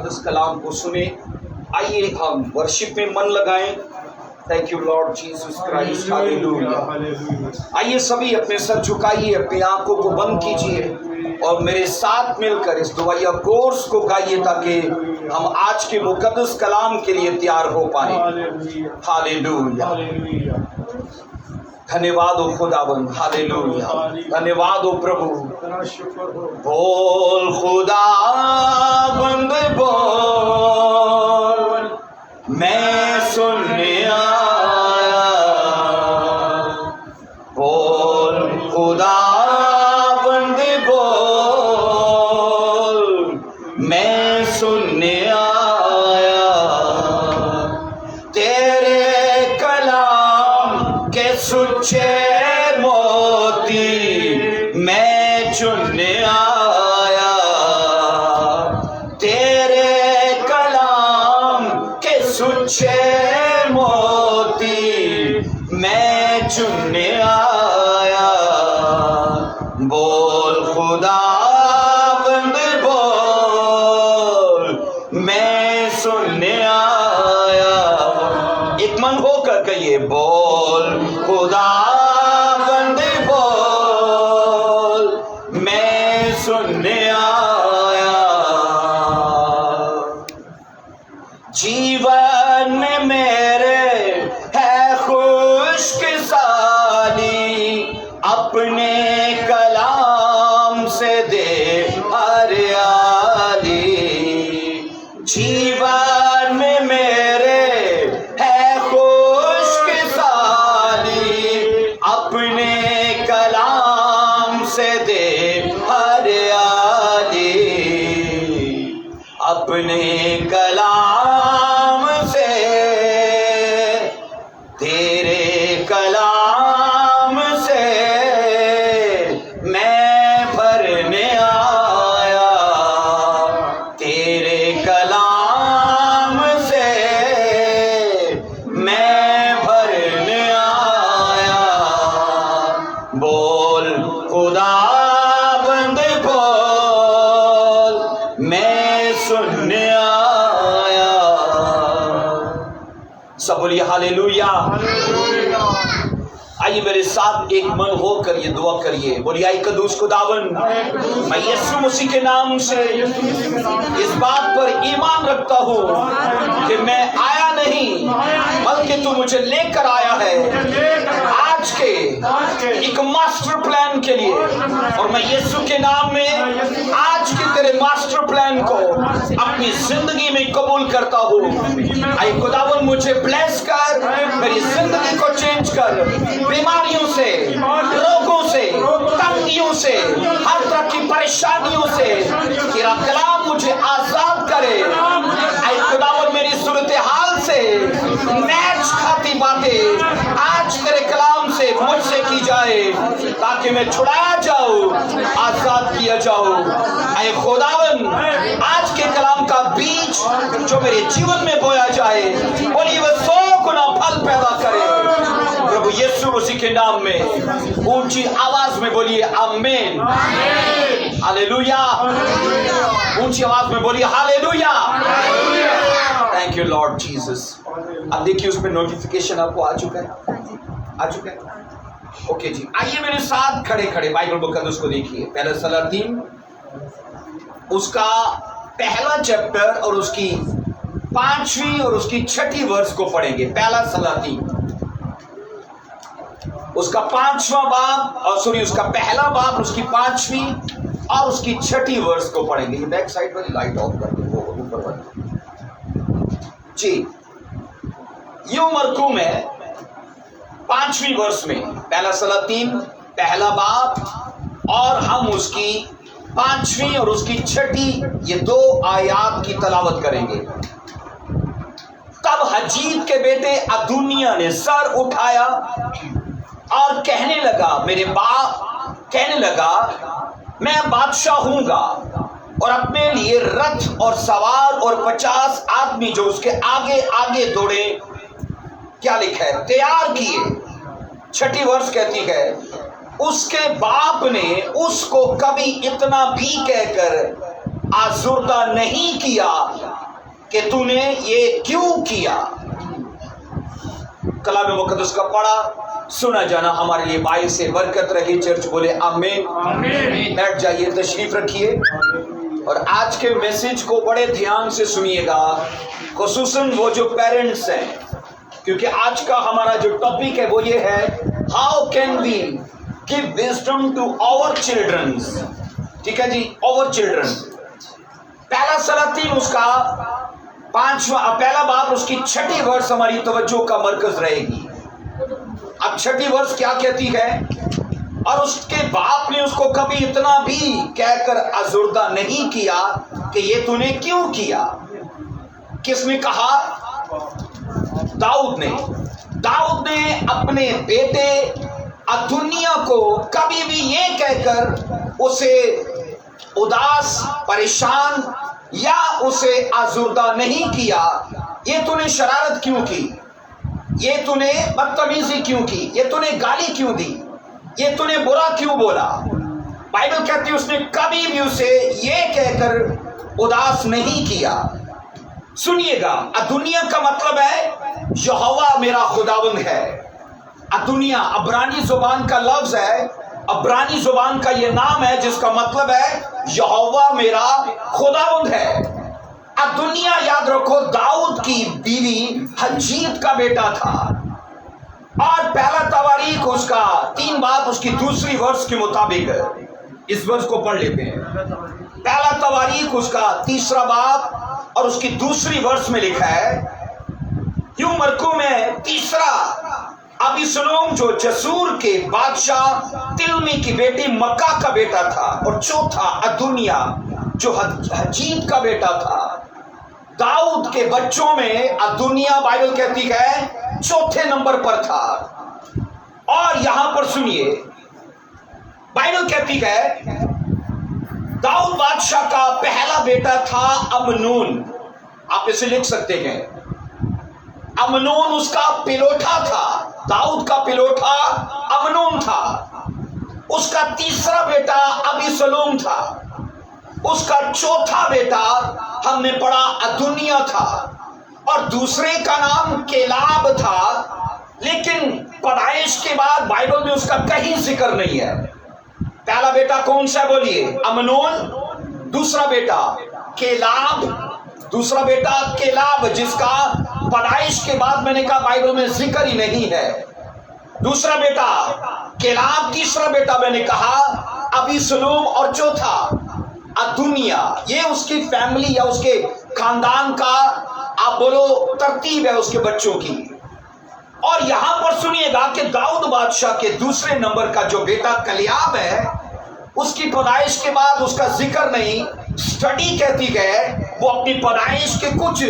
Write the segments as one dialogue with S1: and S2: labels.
S1: मुकद्दस कलाम को सुने। आइए हम वर्शिप में मन लगाएं। Thank you Lord Jesus Christ, hallelujah. आइए सभी अपने सर झुकाइए, अपनी आंखों को बंद कीजिए और मेरे साथ मिलकर इस दुआया कोर्स को गाइए ताकि हम आज के मुकद्दस कलाम के लिए तैयार हो पाए। हालेलुया। धन्यवाद हो खुदाबंद, हालेलुया। धन्यवाद हो प्रभु। बोल खुदाबंद बोल, मैं सुनने आया। बोल खुदाबंद बोल, मैं सुनने आया। तेरे कलाम के सुच्चे मोती मैं चुनने आया। तेरे कलाम के सुच्चे मोती मैं चुनने आया। बोल खुदाबंद बोल, मैं सुनने आया। एक मन होकर कहिए, बोल खुदाबंद बोल, मैं सुनने आया। जीवन में मेरे है खुशकिसानी, अपने कलाम से दे हरियाली। जीवन में मेरे है खुशकिसानी, अपने कलाम से दे हरियाली। अपने कलाम से, तेरे कलाम से मैं भरने आया। तेरे कलाम से मैं भरने आया। बोल खुदाबंद बोल, मैं सुनने आया। सब बोलिए हालेलुया। आइए मेरे साथ एक मन होकर ये दुआ करिए। बोलिए, आई कदूस खुदावन, मैं यीशु मसीह के नाम से इस बात पर ईमान रखता हूँ कि मैं आया नहीं बल्कि तू मुझे लेकर आया है आज के एक मास्टर प्लान के लिए। और मैं यीशु के नाम में आज के तेरे मास्टर प्लान को अपनी जिंदगी में कबूल करता हूँ। आई खुदावन, मुझे ब्लेस कर, मेरी जिंदगी को चेंज कर, बीमारियों से, रोगों से, तंगियों से, हर तरह की परेशानियों से तेरा कलाम मुझे आजाद करे। ऐ खुदावन, मेरी सूरत हाल से मैच खाती बातें आज तेरे कलाम से मुझसे की जाए ताकि मैं छुड़ाया जाऊं, आजाद किया जाऊं। ऐ खुदावन, आज के कलाम का बीज जो मेरे जीवन में बोया जाए, बोलिए वह 100 गुना फल पैदा करे प्रभु यीशु मसीह के नाम में। ऊंची आवाज में बोलिए आमीन, हालेलुया। ऊंची आवाज में बोलिए hallelujah. Thank you Lord Jesus. अब देखिए उसमें नोटिफिकेशन आपको आ चुका है, आ चुका है। ओके जी, आइए मेरे साथ खड़े खड़े बाइबल मुकद्दस को देखिए। पहला सलातीन उसका पहला चैप्टर और उसकी 5वीं और उसकी 6ठी वर्ष को पढ़ेंगे। पहला सलातीन उसका 5वां बाब, और सॉरी उसका पहला बाब, उसकी 5वीं और उसकी 6ठी वर्ष को पढ़ेंगे। ये बैक साइड वाली लाइट ऑफ कर दो, वो ऊपर वाली जी। यूं मरकूम है 5वीं वर्ष में पहला सलातीन पहला बाब, और हम उसकी 5वीं और उसकी 6ठी ये 2 आयात की तलावत करेंगे। तब हजीद के बेटे अदुनिया ने सर उठाया और कहने लगा मैं बादशाह हूंगा, और अपने लिए रथ और सवार और 50 आदमी जो उसके आगे आगे दौड़े, क्या लिखा है, तैयार किए। 6ठी वर्ष कहती है, उसके बाप ने उसको कभी इतना भी कहकर आजुर्दा नहीं किया कि तूने ये क्यों किया। कलाम मुकद्दस का पढ़ा सुना जाना हमारे लिए बाइस से बरकत रही। चर्च बोले आमीन। बैठ जाइए, तशरीफ रखिए और आज के मैसेज को बड़े ध्यान से सुनिएगा, खुसूसन वो जो पेरेंट्स हैं, क्योंकि आज का हमारा जो टॉपिक है वो ये है, how can we give wisdom to our childrens. ठीक है जी, आवर चिल्ड्रन। पहला सलातीन उसका पहला बाब उसकी 6ठी वर्ष हमारी तवज्जो का मरकज रहेगी। अब 6ठी वर्ष क्या कहती है, और उसके बाप ने उसको कभी इतना भी कहकर आजुर्दा नहीं किया कि ये तूने क्यों किया। किसने कहा? दाऊद ने अपने बेटे अदुनिया को कभी भी ये कहकर उसे उदास, परेशान या उसे आजुर्दा नहीं किया, ये तूने शरारत क्यों की, ये तूने बदतमीजी क्यों की, ये तूने गाली क्यों दी, ये तूने बुरा क्यों बोला। बाइबल कहती है उसने कभी भी उसे ये कहकर उदास नहीं किया। सुनिएगा, अदुनिया का मतलब है यहोवा मेरा खुदावंद है। अदुनिया अब्रानी जुबान का लफ्ज है, अब्रानी जुबान का ये नाम है जिसका मतलब है यहोवा मेरा खुदावंद है। अदुनिया याद रखो दाऊद की बीवी हजीत का बेटा था, और पहला तवारीख उसका 3 बाब उसकी 2री वर्ष के मुताबिक, इस वर्ष को पढ़ लेते हैं। पहला तवारीख उसका 3रा बाब और उसकी 2री वर्ष में लिखा है, यूं मरकू में 3रा अबीसलोम जो जसूर के बादशाह तिलमी की बेटी मक्का का बेटा था, और चौथा अदुनिया जो हजीत का बेटा था। दाऊद के बच्चों में अदुनिया बाइबल कहती है 4थे नंबर पर था। और यहां पर सुनिए, बाइबल कहती है दाऊद बादशाह का पहला बेटा था अमनून। आप इसे लिख सकते हैं, अमनून उसका पिलोठा था। दाऊद का पिलोठा अमनून था। उसका 3रा बेटा अबीसलोम था। उसका 4था बेटा हमने पढ़ा अदुनिया था, और दूसरे का नाम केलाब था, लेकिन पैदाइश के बाद बाइबल में उसका कहीं जिक्र नहीं है। पहला बेटा कौन सा बोलिए? अमनोन। दूसरा बेटा केलाब, दूसरा बेटा केलाब जिसका पैदाइश के बाद मैंने कहा बाइबल में जिक्र ही नहीं है। दूसरा बेटा केलाब, तीसरा बेटा मैंने कहा अबीसलोम, और चौथा अदुनिया। ये उसकी फैमिली या उसके खानदान का आप बोलो तरतीब है उसके बच्चों की। और यहां पर सुनिएगा कि दाऊद बादशाह के 2रे नंबर का जो बेटा कलियाब है, उसकी पैदाइश के बाद उसका जिक्र नहीं। स्टडी कहती है वो अपनी पैदाइश के कुछ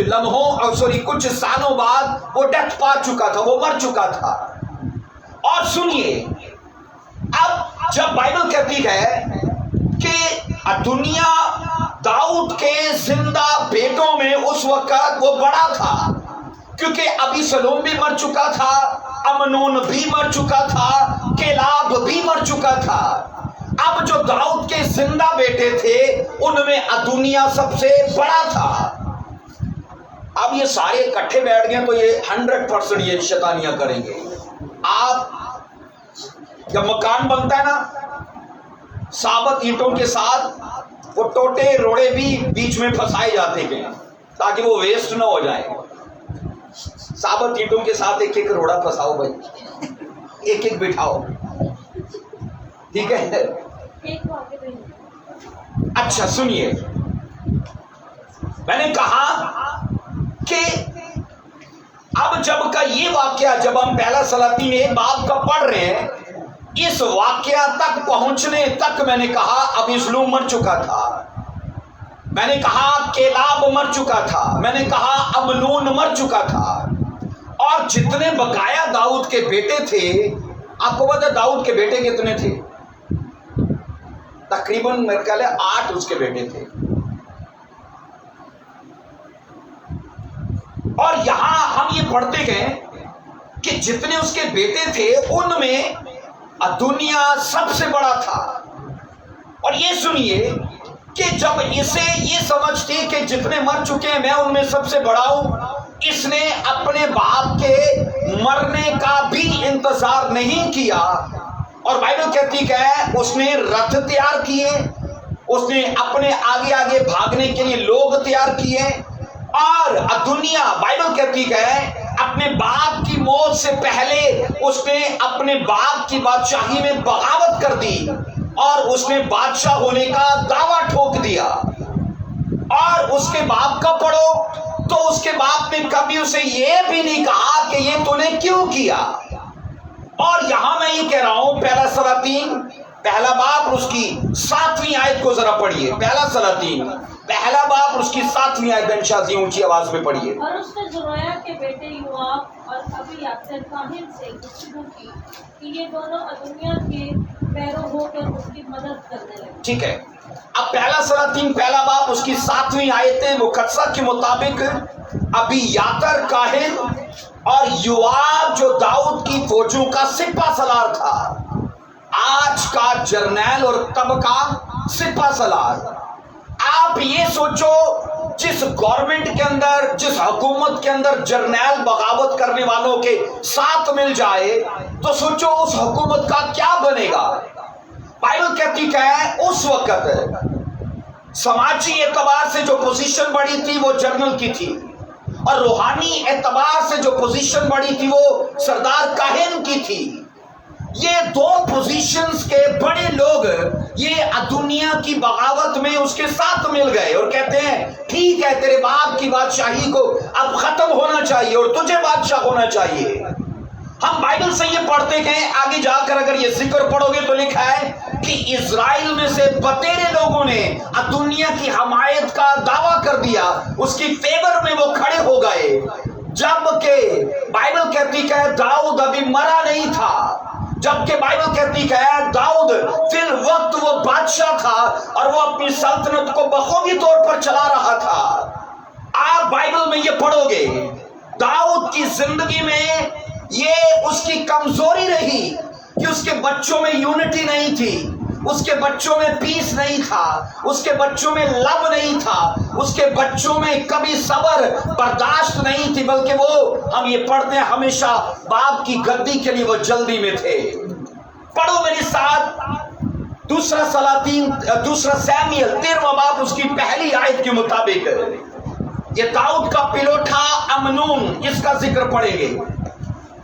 S1: कुछ सालों बाद वो डेथ पा चुका था, वो मर चुका था। और सुनिए, अब जब बाइबल कहती है कि दुनिया दाऊद के जिंदा बेटों में उस वक्त वो बड़ा था, क्योंकि अबीसलोम भी मर चुका था, अमनोन भी मर चुका था, केलाब भी मर चुका था। अब जो दाऊद के जिंदा बेटे थे उनमें अदुनिया सबसे बड़ा था। अब ये सारे इकट्ठे बैठ गए तो ये 100% ये शैतानियां करेंगे। आप जब मकान बनता है ना, साबुत ईंटों के साथ वो टोटे रोड़े भी बीच में फंसाए जाते हैं ताकि वो वेस्ट ना हो जाए। साबुत ईंटों के साथ एक एक रोड़ा फंसाओ भाई, एक एक बिठाओ, ठीक है। अच्छा सुनिए, मैंने कहा कि अब जब का ये वाक्या, जब हम पहला सलातीन 1 बाब का पढ़ रहे हैं, इस वाक्या तक पहुंचने तक मैंने कहा अबीसलोम मर चुका था, मैंने कहा केलाब मर चुका था, मैंने कहा अमनोन मर चुका था, और जितने बकाया दाऊद के बेटे थे, आपको पता दाऊद के बेटे कितने थे? तकरीबन मेरे ख्याल है 8 उसके बेटे थे। और यहां हम ये पढ़ते गए कि जितने उसके बेटे थे उनमें अदुनिया सबसे बड़ा था। और ये सुनिए, کہ جب اسے یہ سمجھ تھی کہ جتنے مر چکے ہیں میں ان میں سب سے بڑا ہوں، اس نے اپنے باپ کے مرنے کا بھی انتظار نہیں کیا، اور بائبل کہتی کہ اس نے رتھ تیار کیے، اس نے اپنے آگے آگے بھاگنے کے لیے لوگ تیار کیے، اور دنیا بائبل کہتی کہ اپنے باپ کی موت سے پہلے اس نے اپنے باپ کی بادشاہی میں بغاوت کر دی اور اس نے بادشاہ ہونے کا دعویٰ ٹھوک دیا۔ اور اس کے باپ کا پڑھو تو اس کے باپ نے کبھی اسے یہ بھی نہیں کہا کہ یہ تو نے کیوں کیا۔ اور یہاں میں یہ کہہ رہا ہوں، پہلا سلاطین پہلا باب اس کی 7ویں آیت کو ذرا پڑھیے۔ پہلا سلاطین پہلا باب اس کی 7ویں آیت بنشاہ جی اونچی آواز میں پڑھیے۔
S2: اور اس نے زرویا کے بیٹے یوآب اور ابیاتر کاہن سے گفتگو کی کہ یہ دونوں ادونیہ کے پیرو ہو کر اس کی مدد کرنے لگے۔
S1: ٹھیک ہے، اب پہلا سلاطین پہلا باب اس کی 7ویں آیت مقدسہ کے مطابق ابیاتر کاہن اور یوآب جو داؤد کی فوجوں کا سپہ سالار تھا، آج کا جرنیل اور تب کا سپہ سالار۔ آپ یہ سوچو، جس گورنمنٹ کے اندر، جس حکومت کے اندر جرنیل بغاوت کرنے والوں کے ساتھ مل جائے تو سوچو اس حکومت کا کیا بنے گا۔ بائبل کہتی کہ اس وقت سماجی اعتبار سے جو پوزیشن بڑی تھی وہ جنرل کی تھی، اور روحانی اعتبار سے جو پوزیشن بڑی تھی وہ سردار کاہن کی تھی۔ یہ دو پوزیشنز کے بڑے لوگ یہ دنیا کی بغاوت میں اس کے ساتھ مل گئے اور کہتے ہیں ٹھیک ہے، تیرے باپ کی بادشاہی کو اب ختم ہونا چاہیے اور تجھے بادشاہ ہونا چاہیے۔ ہم بائبل سے یہ پڑھتے ہیں، آگے جا کر اگر یہ ذکر پڑھو گے تو لکھا ہے کہ اسرائیل میں سے بتیرے لوگوں نے دنیا کی حمایت کا دعویٰ کر دیا، اس کی فیور میں وہ کھڑے ہو گئے، جبکہ بائبل کہتی کہ داؤد ابھی مرا نہیں تھا، جبکہ بائبل کہتی کہ داؤد فی الوقت وہ بادشاہ تھا اور وہ اپنی سلطنت کو بخوبی طور پر چلا رہا تھا۔ آپ بائبل میں یہ پڑھو گے، داؤد کی زندگی میں یہ اس کی کمزوری رہی کہ اس کے بچوں میں یونٹی نہیں تھی، اس کے بچوں میں پیس نہیں تھا، اس کے بچوں میں لو نہیں تھا، اس کے بچوں میں کبھی صبر برداشت نہیں تھی، بلکہ وہ ہم یہ پڑھتے ہیں ہمیشہ باپ کی گدی کے لیے وہ جلدی میں تھے۔ پڑھو میرے ساتھ دوسرا سیمیل 13واں باب اس کی پہلی آیت کے مطابق یہ داؤد کا پلوٹا امنون، اس کا ذکر پڑھیں گے۔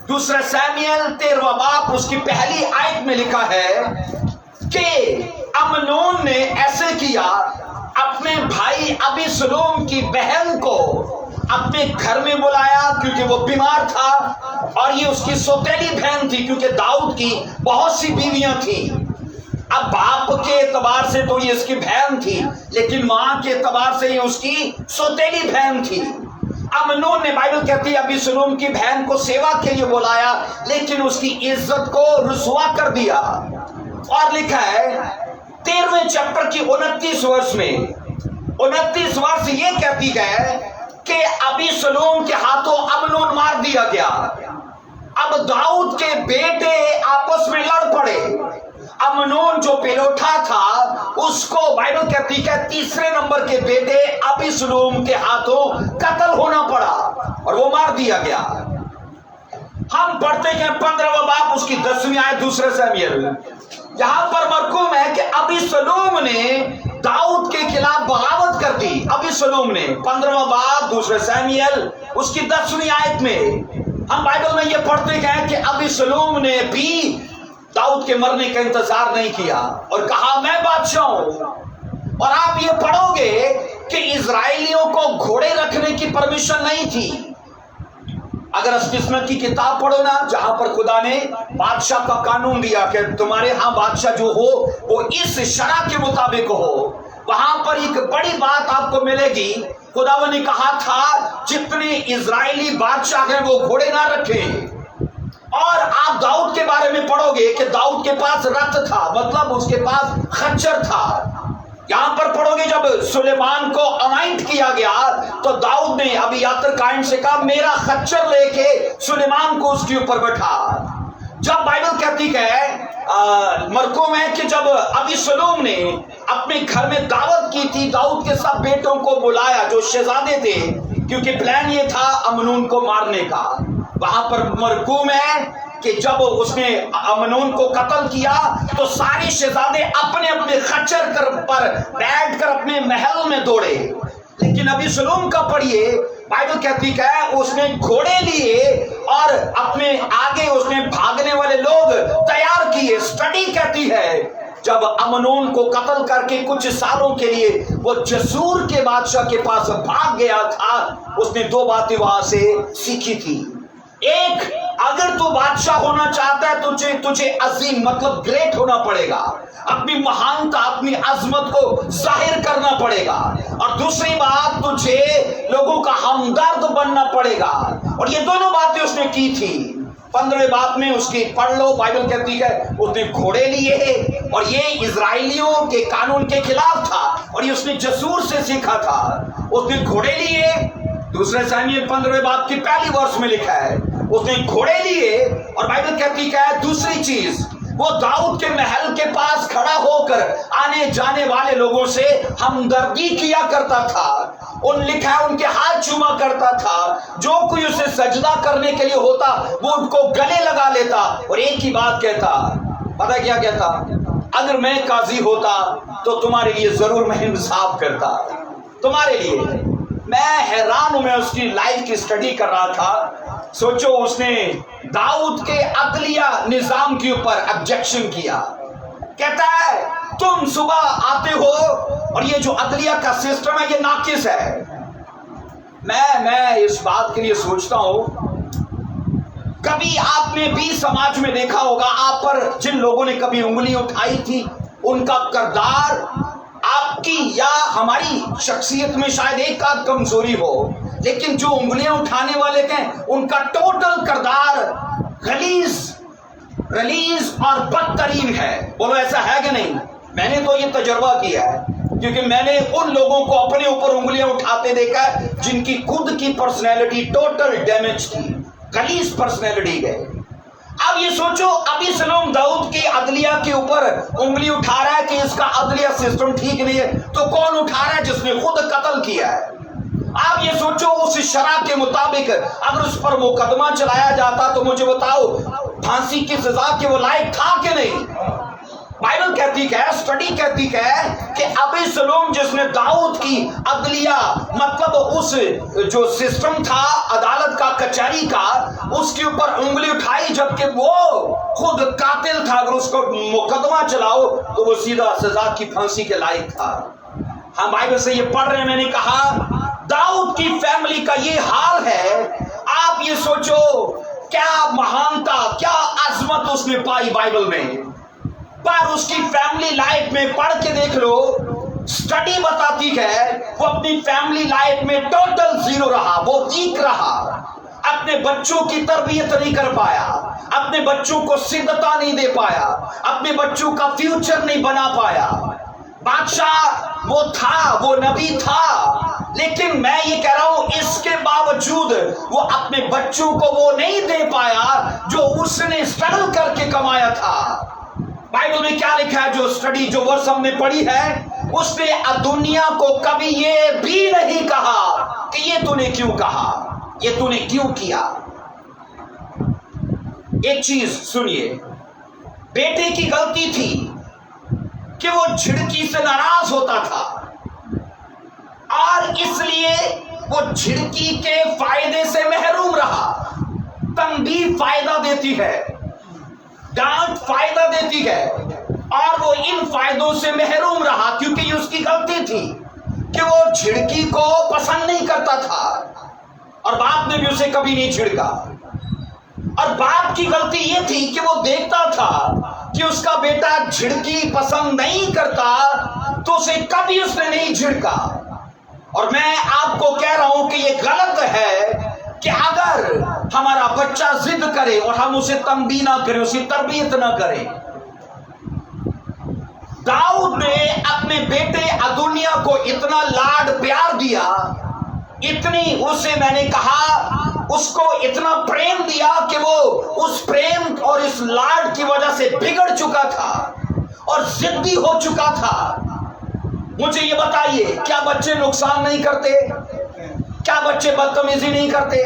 S1: دوسرا سیمیل 13واں باب اس کی پہلی آیت میں لکھا ہے کہ امنون نے ایسے کیا، اپنے بھائی ابیسلوم کی بہن کو اپنے گھر میں بلایا کیونکہ وہ بیمار تھا، اور یہ اس کی سوتیلی بہن تھی کیونکہ داؤد کی بہت سی بیویاں تھیں۔ اب باپ کے اعتبار سے تو یہ اس کی بہن تھی، لیکن ماں کے اعتبار سے یہ اس کی سوتیلی بہن تھی۔ امنون نے بائبل کہتی ہے ابیسلوم کی بہن کو سیوا کے لیے بلایا، لیکن اس کی عزت کو رسوا کر دیا، اور لکھا ہے 13ویں چیپٹر کی 29 ورس میں 29 ورس یہ کہتی ہے کہ ابیسلوم کے ہاتھوں امنون مار دیا گیا۔ اب داؤد کے بیٹے آپس میں لڑ پڑے، امنون جو پیلوٹا تھا اس کو بائبل کہتی ہے 3 نمبر کے بیٹے ابیسلوم کے ہاتھوں قتل ہونا پڑا اور وہ مار دیا گیا۔ ہم پڑھتے ہیں 15واں باب اس کی 10ویں آیت دوسرے سیمیل، یہاں پر مرقوم ہے کہ ابیسلوم نے داؤد کے خلاف بغاوت کر دی۔ ابیسلوم نے 15واں باب دوسرے سیمیل اس کی 10ویں آیت میں ہم بائبل میں یہ پڑھتے ہیں کہ ابیسلوم نے بھی داؤد کے مرنے کا انتظار نہیں کیا اور کہا میں بادشاہ ہوں۔ اور آپ یہ پڑھو گے کہ اسرائیلیوں کو گھوڑے رکھنے کی پرمیشن نہیں تھی۔ اگر استثنا کی کتاب پڑھو نا، جہاں پر خدا نے بادشاہ کا قانون دیا کہ تمہارے ہاں بادشاہ جو ہو وہ اس شرع کے مطابق ہو، وہاں پر ایک بڑی بات آپ کو ملے گی۔ خداوند نے کہا تھا جتنے اسرائیلی بادشاہ ہیں وہ گھوڑے نہ رکھیں۔ اور آپ داؤد کے بارے میں پڑھو گے کہ داؤد کے پاس رتھ تھا، مطلب اس کے پاس خچر تھا۔ یہاں پر پڑھو گے جب سلیمان کو انائنٹ کیا گیا تو داؤد نے ابیاتر کاہن سے کہا میرا خچر لے کے سلیمان کو اس کے اوپر بٹھا۔ जब बाइबल कहती है मरकुम है कि जब अबीसलोम ने अपने घर में दावत की थी, दाऊद के सब बेटों को बुलाया जो शहजादे थे, क्योंकि प्लान ये था अमनून को मारने का। वहां पर मरकुम है कि जब उसने अमनून को कत्ल किया तो सारे शहजादे अपने अपने खच्चर पर बैठकर अपने महल में दौड़े। लेकिन अबीसलोम का पढ़िए, बाइबल कहती है उसने घोड़े लिए और अपने आगे उसने भागने वाले लोग तैयार किए। स्टडी कहती है जब अमनोन को कत्ल करके कुछ सालों के लिए वो जसूर के बादशाह के पास भाग गया था, उसने दो बातें वहां से सीखी थी। एक, अगर तू बादशाह होना चाहता है तुझे अजीम मतलब ग्रेट होना पड़ेगा, अपनी महानता अपनी अजमत को जाहिर करना पड़ेगा। और दूसरी बात, तुझे लोगों का हमदर्द बनना पड़ेगा। और ये दोनों बातें उसने की थी। 15वें बात में उसकी पढ़ लो, बाइबल कहती है उसने घोड़े लिए और ये इजराइलियों के कानून के खिलाफ था और ये उसने जसूर से सीखा था। उसने घोड़े लिए, दूसरे सामूएल 15वें बाब की पहली वर्ष में लिखा है उसने घोड़े लिए। और बाइबल कहती है दूसरी चीज, वो दाऊद के महल के पास खड़ा होकर आने जाने वाले लोगों से हमदर्दी किया करता था। लिखा है उनके हाथ चूमा करता था, जो कोई उसे सजदा करने के लिए होता वो उनको गले लगा लेता। और एक ही बात कहता, पता क्या कहता, अगर मैं काजी होता तो तुम्हारे लिए जरूर मैं इंसाफ करता, तुम्हारे लिए। मैं हैरान हूं, मैं उसकी लाइफ की स्टडी कर रहा था। सोचो उसने दाऊद के अदलिया निजाम के ऊपर ऑब्जेक्शन किया। कहता है तुम सुबह आते हो और ये जो अदलिया का सिस्टम है ये नाकिस है। मैं इस बात के लिए सोचता हूं, कभी आपने भी समाज में देखा होगा, आप पर जिन लोगों ने कभी उंगली उठाई थी उनका किरदार आपकी या हमारी शख्सियत में शायद एक आध कमजोरी हो, लेकिन जो उंगलियां उठाने वाले हैं उनका टोटल किरदार गलीज और बदतरीन है। बोलो ऐसा है कि नहीं? मैंने तो ये तजुर्बा किया है, क्योंकि मैंने उन लोगों को अपने ऊपर उंगलियां उठाते देखा जिनकी खुद की पर्सनैलिटी टोटल डैमेज थी, गलीज पर्सनैलिटी है। अब ये सोचो, अबीसलोम दाऊद की अदलिया के ऊपर उंगली उठा रहा है कि इसका अदलिया सिस्टम ठीक नहीं है, तो कौन उठा रहा है? जिसने खुद कत्ल किया है। आप ये सोचो, उस शरह के मुताबिक अगर उस पर मुकदमा चलाया जाता तो मुझे बताओ फांसी की सजा के वो लायक था कि नहीं? बाइबल कहती है, स्टडी कहती है कि अबीसलोम जिसने दाऊद की अदलिया मतलब उस जो सिस्टम था अदालत का कचहरी का उसके ऊपर उंगली उठाई, जबकि वो खुद कातिल था। अगर उसको मुकदमा चलाओ तो वो सीधा सजा की फांसी के लायक था। हम बाइबल से ये पढ़ रहे हैं, मैंने कहा दाऊद की फैमिली का ये हाल है। आप ये सोचो क्या महानता क्या अजमत उसने पाई बाइबल में, पर उसकी फैमिली लाइफ में पढ़ के देख लो, स्टडी बताती है वो अपनी फैमिली लाइफ में टोटल जीरो रहा, वो वीक रहा, अपने बच्चों की तरबियत नहीं कर पाया, अपने बच्चों को सिद्धता नहीं दे पाया, अपने बच्चों का फ्यूचर नहीं बना पाया। बादशाह वो था, वो नबी था, लेकिन मैं ये कह रहा हूं इसके बावजूद वो अपने बच्चों को वो नहीं दे पाया जो उसने स्ट्रगल करके कमाया था। बाइबल में क्या लिखा है? जो स्टडी जो वर्ष हमने पढ़ी है उसने दुनिया को कभी ये भी नहीं कहा कि ये तूने क्यों कहा, ये तूने क्यों किया। एक चीज सुनिए, बेटे की गलती थी कि वो झिड़की से नाराज होता था और इसलिए वो झिड़की के फायदे से महरूम रहा। तंबीह फायदा देती है, डांट फायदा देती है, और वो इन फायदों से महरूम रहा क्योंकि ये उसकी गलती थी कि वो झिड़की को पसंद नहीं करता था और बाप ने भी उसे कभी नहीं झिड़का। और बाप की गलती ये थी कि वो देखता था कि उसका बेटा झिड़की पसंद नहीं करता तो उसे कभी उसने नहीं झिड़का। और मैं आपको कह रहा हूं कि ये गलत है कि अगर हमारा बच्चा जिद करे और हम उसे तंबीह ना करें, उसी तरबियत ना करें। दाऊद ने अपने बेटे अदोनिया को इतना लाड प्यार दिया, इतनी उसे मैंने कहा اس کو اتنا پریم دیا کہ وہ اس پریم اور اس لاڈ کی وجہ سے بگڑ چکا تھا اور ضدی ہو چکا تھا۔ مجھے یہ بتائیے، کیا بچے نقصان نہیں کرتے؟ کیا بچے بدتمیزی نہیں کرتے؟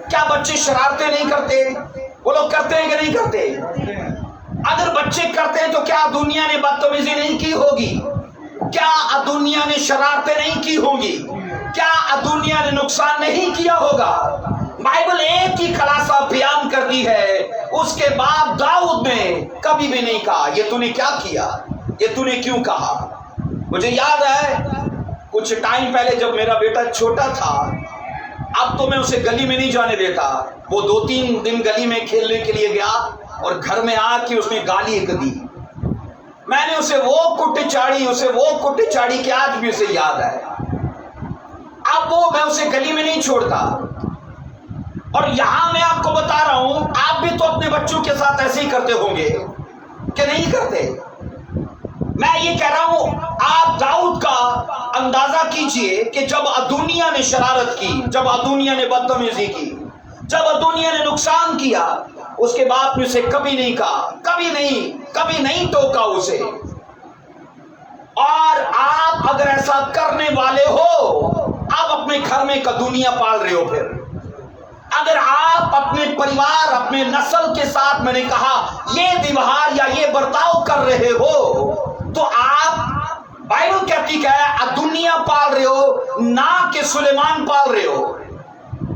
S1: کیا بچے شرارتیں نہیں کرتے؟ وہ لوگ کرتے ہیں کہ نہیں کرتے؟ اگر بچے کرتے ہیں تو کیا دنیا نے بدتمیزی نہیں کی ہوگی؟ کیا دنیا نے شرارتیں نہیں کی ہوں گی؟ کیا دنیا نے نقصان نہیں کیا ہوگا؟ بائبل ایک ہی خلاصہ بیان کرتی ہے، اس کے بعد داؤد نے کبھی بھی نہیں کہا یہ تو نے کیا کیا، یہ تو نے کیوں کہا۔ مجھے یاد ہے کچھ ٹائم پہلے جب میرا بیٹا چھوٹا تھا، اب تو میں اسے گلی میں نہیں جانے دیتا، وہ 2-3 دن گلی میں کھیلنے کے لیے گیا اور گھر میں آ کے اس نے گالی ایک دی۔ میں نے اسے وہ کٹی چاڑی کہ آج بھی اسے یاد ہے۔ اب وہ میں اسے گلی میں نہیں چھوڑتا، اور یہاں میں آپ کو بتا رہا ہوں آپ بھی تو اپنے بچوں کے ساتھ ایسے ہی کرتے ہوں گے کہ نہیں کرتے۔ میں یہ کہہ رہا ہوں آپ داؤد کا اندازہ کیجئے کہ جب ادونیہ نے شرارت کی، جب ادونیہ نے بدتمیزی کی، جب ادونیہ نے نقصان کیا، اس کے باپ نے اسے کبھی نہیں کہا، کبھی نہیں ٹوکا اسے۔ اور آپ اگر ایسا کرنے والے ہو، آپ اپنے گھر میں ادونیہ پال رہے ہو۔ پھر اگر آپ اپنے پریوار، اپنے نسل کے ساتھ میں نے کہا یہ ویوہار یا یہ برتاؤ کر رہے ہو، تو آپ بائبل کہتی کہ ادونیہ پال رہے ہو، نہ کہ سلیمان پال رہے ہو۔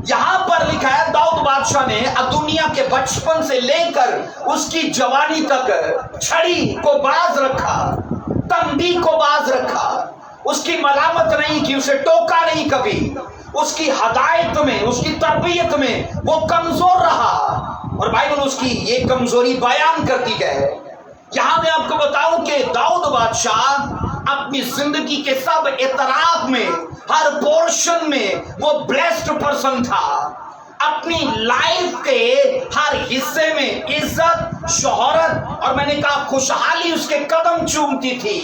S1: یہاں پر لکھا ہے داؤد بادشاہ نے ادونیہ کے بچپن سے لے کر اس کی جوانی تک چھڑی کو باز رکھا، تنبیہ کو باز رکھا، اس کی ملامت نہیں کی، اسے ٹوکا نہیں کبھی، اس کی ہدایت میں، اس کی تربیت میں وہ کمزور رہا، اور بائبل اس کی یہ کمزوری بیان کرتی ہے۔ یہاں میں آپ کو بتاؤں کہ داؤد بادشاہ اپنی زندگی کے سب اعتراف میں، ہر پورشن میں وہ بلیسڈ پرسن تھا۔ اپنی لائف کے ہر حصے میں عزت، شہرت اور میں نے کہا خوشحالی اس کے قدم چومتی تھی،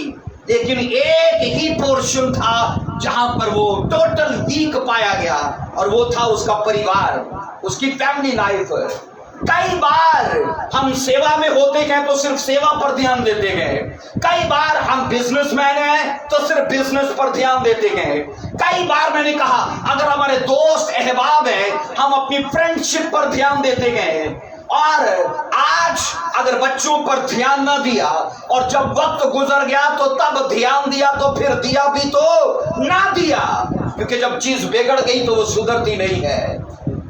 S1: لیکن ایک ہی پورشن تھا جہاں پر وہ ٹوٹل ویک پایا گیا، اور وہ تھا اس کا پریوار، اس کی فیملی لائف۔ کئی بار ہم سیوا میں ہوتے گئے تو صرف سیوا پر دھیان دیتے گئے، کئی بار ہم بزنس مین ہیں تو صرف بزنس پر دھیان دیتے گئے، کئی بار میں نے کہا اگر ہمارے دوست احباب ہیں ہم اپنی فرینڈ شپ پر دھیان دیتے گئے، اور آج اگر بچوں پر دھیان نہ دیا اور جب وقت گزر گیا تو تب دھیان دیا، تو پھر دیا بھی تو نہ دیا، کیونکہ جب چیز بگڑ گئی تو وہ سدھرتی نہیں ہے۔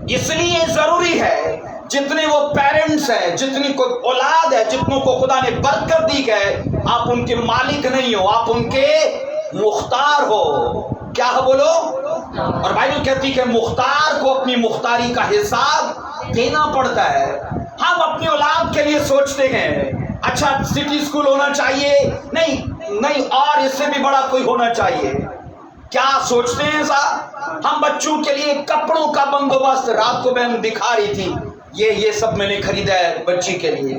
S1: اس لیے ضروری ہے جتنے وہ پیرنٹس ہیں، جتنی کو اولاد ہے، جتنوں کو خدا نے برکت دی ہے، آپ ان کے مالک نہیں ہو، آپ ان کے مختار ہو۔ کیا بولو؟ اور بائبل کہتی کہ مختار کو اپنی مختاری کا حساب دینا پڑتا ہے۔ ہم اپنی اولاد کے لیے سوچتے ہیں اچھا سٹی اسکول ہونا چاہیے، نہیں اور اس سے بھی بڑا کوئی ہونا چاہیے۔ کیا سوچتے ہیں ایسا؟ ہم بچوں کے لیے کپڑوں کا بندوبست، رات کو بہن دکھا رہی تھی یہ سب میں نے خریدا ہے بچی کے لیے،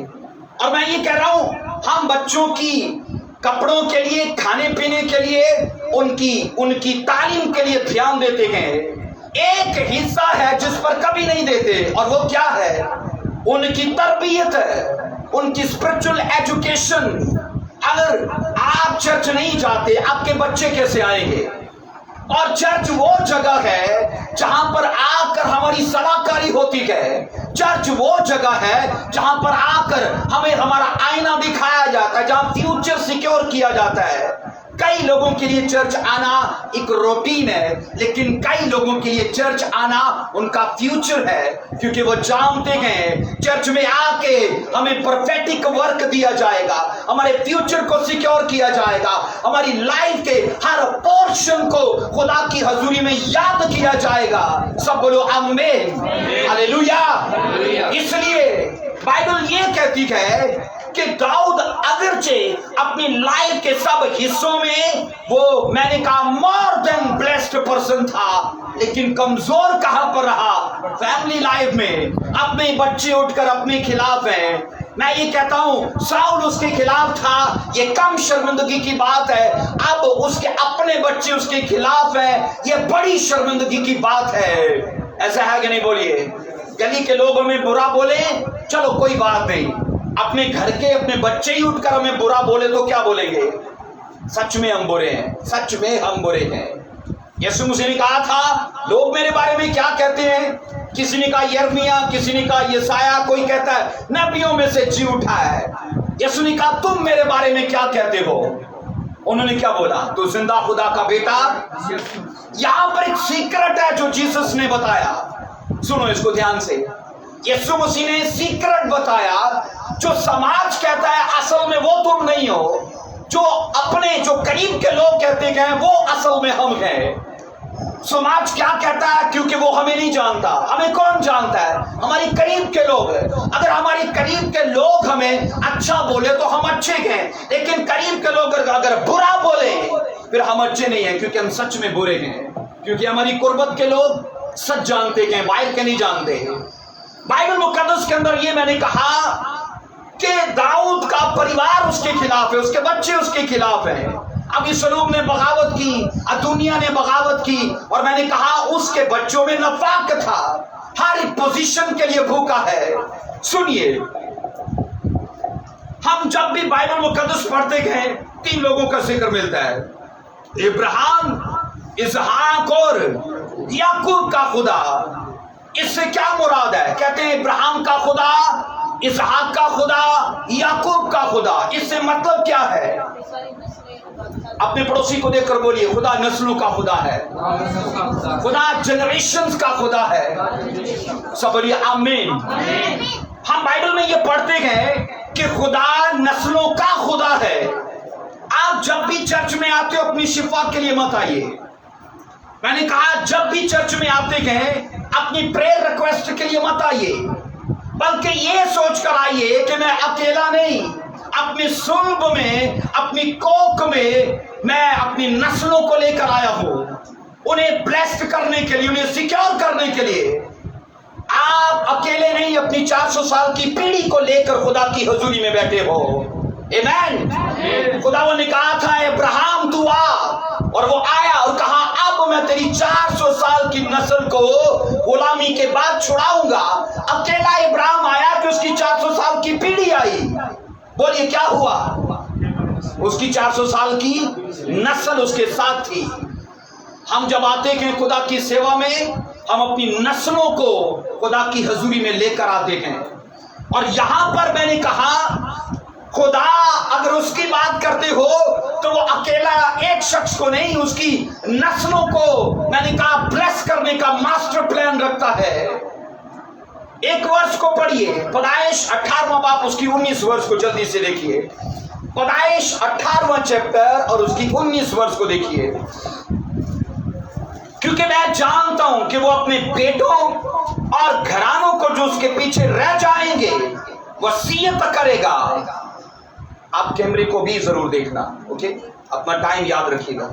S1: اور میں یہ کہہ رہا ہوں ہم بچوں کی کپڑوں کے لیے، کھانے پینے کے لیے، ان کی تعلیم کے لیے دھیان دیتے ہیں۔ ایک حصہ ہے جس پر کبھی نہیں دیتے، اور وہ کیا ہے؟ ان کی تربیت ہے، ان کی اسپرچل ایجوکیشن۔ اگر آپ چرچ نہیں جاتے آپ کے بچے کیسے آئیں گے؟ اور چرچ وہ جگہ ہے جہاں پر آ کر ہماری صلاح کاری ہوتی ہے، چرچ وہ جگہ ہے جہاں پر آ کر ہمیں ہمارا آئینہ دکھایا جاتا ہے، جہاں فیوچر سیکیور کیا جاتا ہے۔ کئی لوگوں کے لیے چرچ آنا ایک روٹین ہے، لیکن کئی لوگوں کے لیے چرچ آنا ان کا فیوچر ہے، کیونکہ وہ جانتے ہیں چرچ میں آ کے ہمیں پروفیٹک ورک دیا جائے گا، ہمارے فیوچر کو سیکیور کیا جائے گا، ہماری لائف کے ہر پورشن کو خدا کی حضوری میں یاد کیا جائے گا۔ سب بولو آمین، ہاللیلویا۔ اس لیے بائبل یہ کہتی ہے کہ داؤد اگرچہ اپنی لائف کے سب حصوں میں وہ میں نے کہا مور دین بلیسڈ پرسن تھا، لیکن کمزور کہاں پر رہا؟ فیملی لائف میں۔ اپنے بچے اٹھ کر اپنے خلاف ہیں، मैं ये कहता हूं साउल उसके खिलाफ था, ये कम शर्मिंदगी की बात है। अब उसके अपने बच्चे उसके खिलाफ है, ये बड़ी शर्मिंदगी की बात है। ऐसा है कि नहीं? बोलिए। गली के लोग हमें बुरा बोले, चलो कोई बात नहीं, अपने घर के अपने बच्चे ही उठकर हमें बुरा बोले तो क्या बोलेंगे? सच में हम बुरे हैं, सच में हम बुरे हैं। यीशु मसीह ने कहा था लोग मेरे बारे में क्या कहते हैं? किसी ने कहा यिर्मयाह, किसी ने कहा यशायाह, कोई कहता है नबियों में से जी उठा है। यीशु ने कहा तुम मेरे बारे में क्या कहते हो? उन्होंने क्या बोला? तू जिंदा खुदा का बेटा। यहां पर एक सीक्रेट है जो जीसस ने बताया, सुनो इसको ध्यान से। यीशु मसीह ने सीक्रेट बताया, जो समाज कहता है असल में वो तुम नहीं हो, जो अपने जो करीब के लोग कहते हैं वो असल में हम हैं। समाज क्या कहता है? क्योंकि वो हमें नहीं जानता। हमें कौन जानता है? हमारी करीब के लोग। अगर हमारी करीब के लोग हमें अच्छा बोले तो हम अच्छे हैं, लेकिन करीब के लोग अगर बुरा बोले फिर हम अच्छे नहीं हैं, क्योंकि हम सच में बुरे हैं। क्योंकि हमारी कुर्बत के लोग सच जानते हैं, बाहर के नहीं जानते। बाइबल मुकद्दस के अंदर ये मैंने कहा कि दाऊद का परिवार उसके खिलाफ है, उसके बच्चे उसके खिलाफ हैं। अब सलूम ने बगावत की, दुनिया ने बगावत की, और मैंने कहा उसके बच्चों में नफाक था, हर पोजीशन के लिए भूखा है। सुनिए, हम जब भी बाइबल मुकद्दस पढ़ते गए 3 लोगों का जिक्र मिलता है, इब्राहिम, इसहाक और याकूब का खुदा। इससे क्या मुराद है? कहते हैं इब्राहिम का खुदा, इसहाक का खुदा, याकूब का खुदा। इससे मतलब क्या है? अपने पड़ोसी को देखकर बोलिए, खुदा नस्लों का खुदा है, खुदा जनरेशंस का खुदा है। सब बोलिए आमीन। हम बाइबल में ये पढ़ते हैं कि खुदा नस्लों का खुदा है। आप जब भी चर्च में आते हो अपनी शिफा के लिए मत आइए। मैंने कहा जब भी चर्च में आते गए अपनी प्रेयर रिक्वेस्ट के लिए मत आइए, बल्कि ये सोचकर आइए कि मैं अकेला नहीं, अपनी सुल्ब में, अपनी कोख में मैं अपनी नस्लों को लेकर आया हूं, उन्हें ब्लेस्ड करने के लिए, उन्हें सिक्योर करने के लिए। आप अकेले नहीं, अपनी 400 साल की पीढ़ी को लेकर खुदा की हुजूरी में बैठे हो। आमीन। खुदा ने कहा था इब्राहिम तू आ, और वो आया और कहा अब मैं तेरी 400 साल की नस्ल को गुलामी के बाद छुड़ाऊंगा। अकेला इब्राहिम आया कि उसकी 400 साल की पीढ़ी आई। बोलिए क्या हुआ? उसकी 400 साल की नस्ल उसके साथ थी। हम जब आते हैं खुदा की सेवा में, हम अपनी नस्लों को खुदा की हजूरी में लेकर आते हैं। और यहां पर मैंने कहा खुदा अगर उसकी बात करते हो तो वो अकेला एक शख्स को नहीं, उसकी नस्लों को मैंने कहा ब्लेस करने का मास्टर प्लान रखता है। एक वर्ष को पढ़िए, पैदाइश 18वां बाप उसकी 19 वर्ष को जल्दी से देखिए। पैदाइश 18वां चैप्टर और उसकी 19 वर्ष को देखिए। क्योंकि मैं जानता हूं कि वो अपने बेटों और घरानों को जो उसके पीछे रह जाएंगे वसीयत करेगा। आप कैमरे को भी जरूर देखना, ओके? अपना टाइम याद रखिएगा।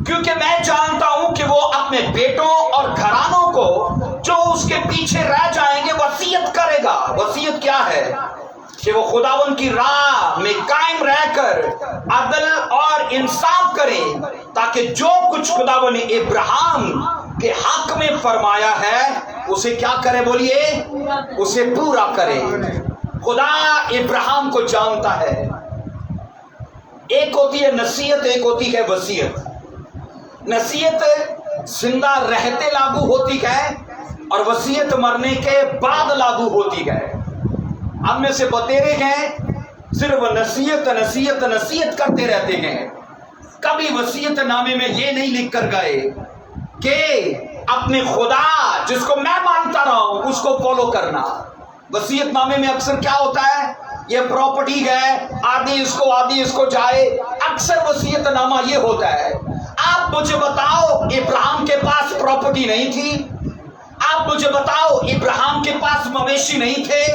S1: क्योंकि मैं जानता हूं कि वो अपने बेटों और घरानों को जो उसके पीछे रह जाएंगे वसीयत करेगा। वसीयत क्या है? कि वो खुदावन की राह में कायम रहकर अदल और इंसाफ करें, ताकि जो कुछ खुदावन ने इब्राहिम के हक में फरमाया है उसे क्या करे? बोलिए, उसे पूरा करे। खुदा इब्राहिम को जानता है। एक होती है नसीहत, एक होती है वसीयत। नसीहत जिंदा रहते लागू होती है और वसीयत मरने के बाद लागू होती है। हम में से बतेरे हैं सिर्फ नसीहत नसीहत नसीहत करते रहते हैं, कभी वसीयत नामे में ये नहीं लिख कर गए कि अपने खुदा जिसको मैं मानता रहा हूं उसको फॉलो करना। वसीयत नामे में अक्सर क्या होता है? ये प्रॉपर्टी है, आदि इसको जाए। अक्सर वसीयत नामा ये होता है। आप मुझे बताओ इब्राहिम के पास प्रॉपर्टी नहीं थी? आप मुझे बताओ इब्राहिम के पास मवेशी नहीं थे?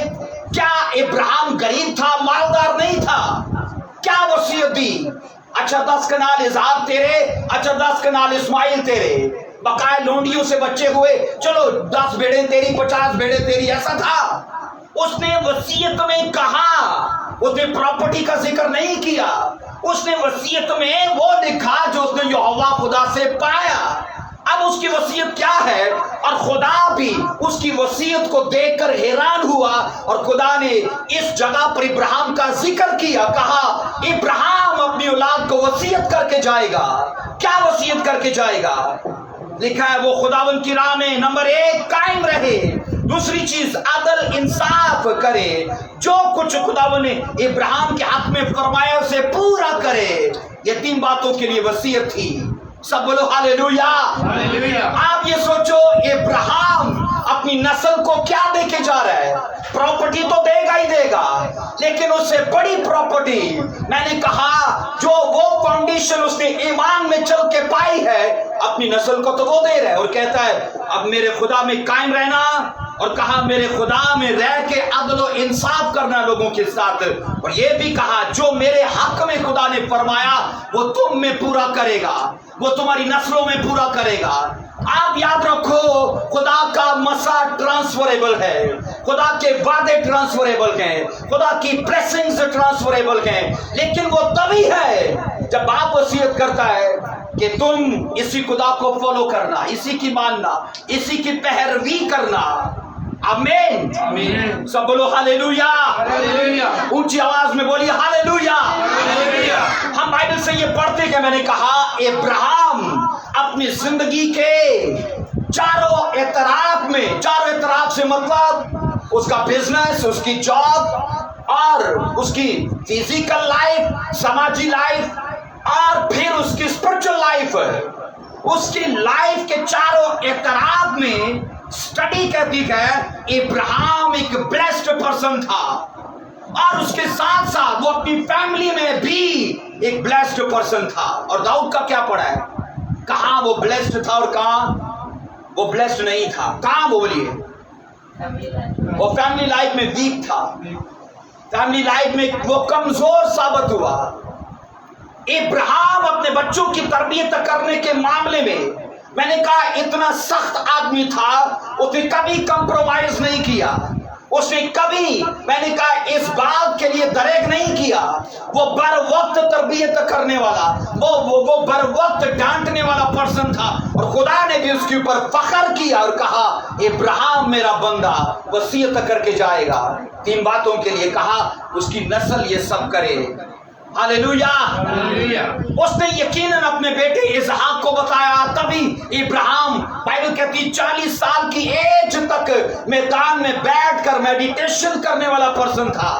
S1: क्या इब्राहिम गरीब था, मालदार नहीं था? क्या वसीयत दी? अच्छा 10 कनाल इज़हाक तेरे, अच्छा 10 कनाल इस्माइल तेरे, बकाए लोंडियों से बच्चे हुए, चलो 10 भेड़ें तेरी, 50 भेड़ें तेरी, ऐसा था? اس نے وصیت میں کہا، اس نے پراپرٹی کا ذکر نہیں کیا، اس نے وصیت میں وہ لکھا جو اس نے یہوہ خدا سے پایا۔ اب اس کی وصیت کیا ہے؟ اور خدا بھی اس کی وصیت کو دیکھ کر حیران ہوا، اور خدا نے اس جگہ پر ابراہیم کا ذکر کیا، کہا ابراہیم اپنی اولاد کو وصیت کر کے جائے گا۔ کیا وصیت کر کے جائے گا؟ لکھا ہے وہ خداوند کی راہ میں نمبر 1 قائم رہے، دوسری چیز عدل انصاف کرے، جو کچھ خداوند نے ابراہیم کے حق میں فرمایا اسے پورا کرے۔ یہ 3 باتوں کے لیے وصیت تھی۔ سب بولو ہاللیلویا۔ آپ یہ سوچو ابراہیم اپنی نسل کو کیا دے کے جا رہا ہے؟ پراپرٹی تو دے گا ہی دے گا، لیکن اس سے بڑی پراپرٹی، میں نے کہا جو وہ فاؤنڈیشن اس نے ایمان میں چل کے پائی ہے، اپنی نسل کو تو وہ دے رہا ہے، اور کہتا ہے اب میرے خدا میں قائم رہنا، اور کہا میرے خدا میں رہ کے عدل و انصاف کرنا لوگوں کے ساتھ، اور یہ بھی کہا جو میرے حق میں خدا نے فرمایا وہ تم میں پورا کرے گا، وہ تمہاری نسلوں میں پورا کرے گا۔ آپ یاد رکھو خدا کا مسا ٹرانسفریبل ہے، خدا کے وعدے ٹرانسفریبل ہیں، خدا کی بلیسنگز ٹرانسفریبل ہیں، لیکن وہ تبھی ہے جب آپ وصیت کرتا ہے کہ تم اسی خدا کو فالو کرنا، اسی کی ماننا، اسی کی پیروی کرنا۔ آمین آمین، سب بولو ہاللیلویا۔ اونچی آواز میں بولیے ہاللیلویا۔ ہم بائبل سے یہ پڑھتے کہ میں نے کہا ابراہیم اپنی زندگی کے چاروں اعتراف سے مطلب اس کا بزنس، اس کی جاب، اور اس کی فزیکل لائف، سماجی لائف، اور پھر اس کی اسپرچل لائف، اس کی لائف کے چاروں اعتراف میں اسٹڈی کہتی ہے ابراہیم ایک بلیسڈ پرسن تھا، اور اس کے ساتھ ساتھ وہ اپنی فیملی میں بھی ایک بلیسڈ پرسن تھا۔ اور داؤد کا کیا پڑھا ہے؟ کہاں وہ بلیسڈ تھا اور کہاں وہ بلیسڈ نہیں تھا؟ کہاں وہ بولیے؟ وہ فیملی لائف میں ویک تھا، فیملی لائف میں وہ کمزور ثابت ہوا۔ ابراہیم اپنے بچوں کی تربیت کرنے کے معاملے میں نے کہا اتنا سخت آدمی تھا، اس نے کبھی کمپرومائز نہیں کیا، اس نے کبھی میں نے کہا اس بات کے لیے دریغ نہیں کیا، وہ بر وقت تربیت کرنے والا، وہ بر وقت ڈانٹنے والا پرسن تھا، اور خدا نے بھی اس کے اوپر فخر کیا اور کہا ابراہیم میرا بندہ وصیت کر کے جائے گا 3 باتوں کے لیے، کہا اس کی نسل یہ سب کرے۔ ہاللیلویا۔ اس نے یقیناً اپنے بیٹے اسحاق کو بتایا، تبھی ابراہیم بائبل کہتی 40 سال کی ایج تک میدان میں بیٹھ کر میڈیٹیشن کرنے والا پرسن تھا۔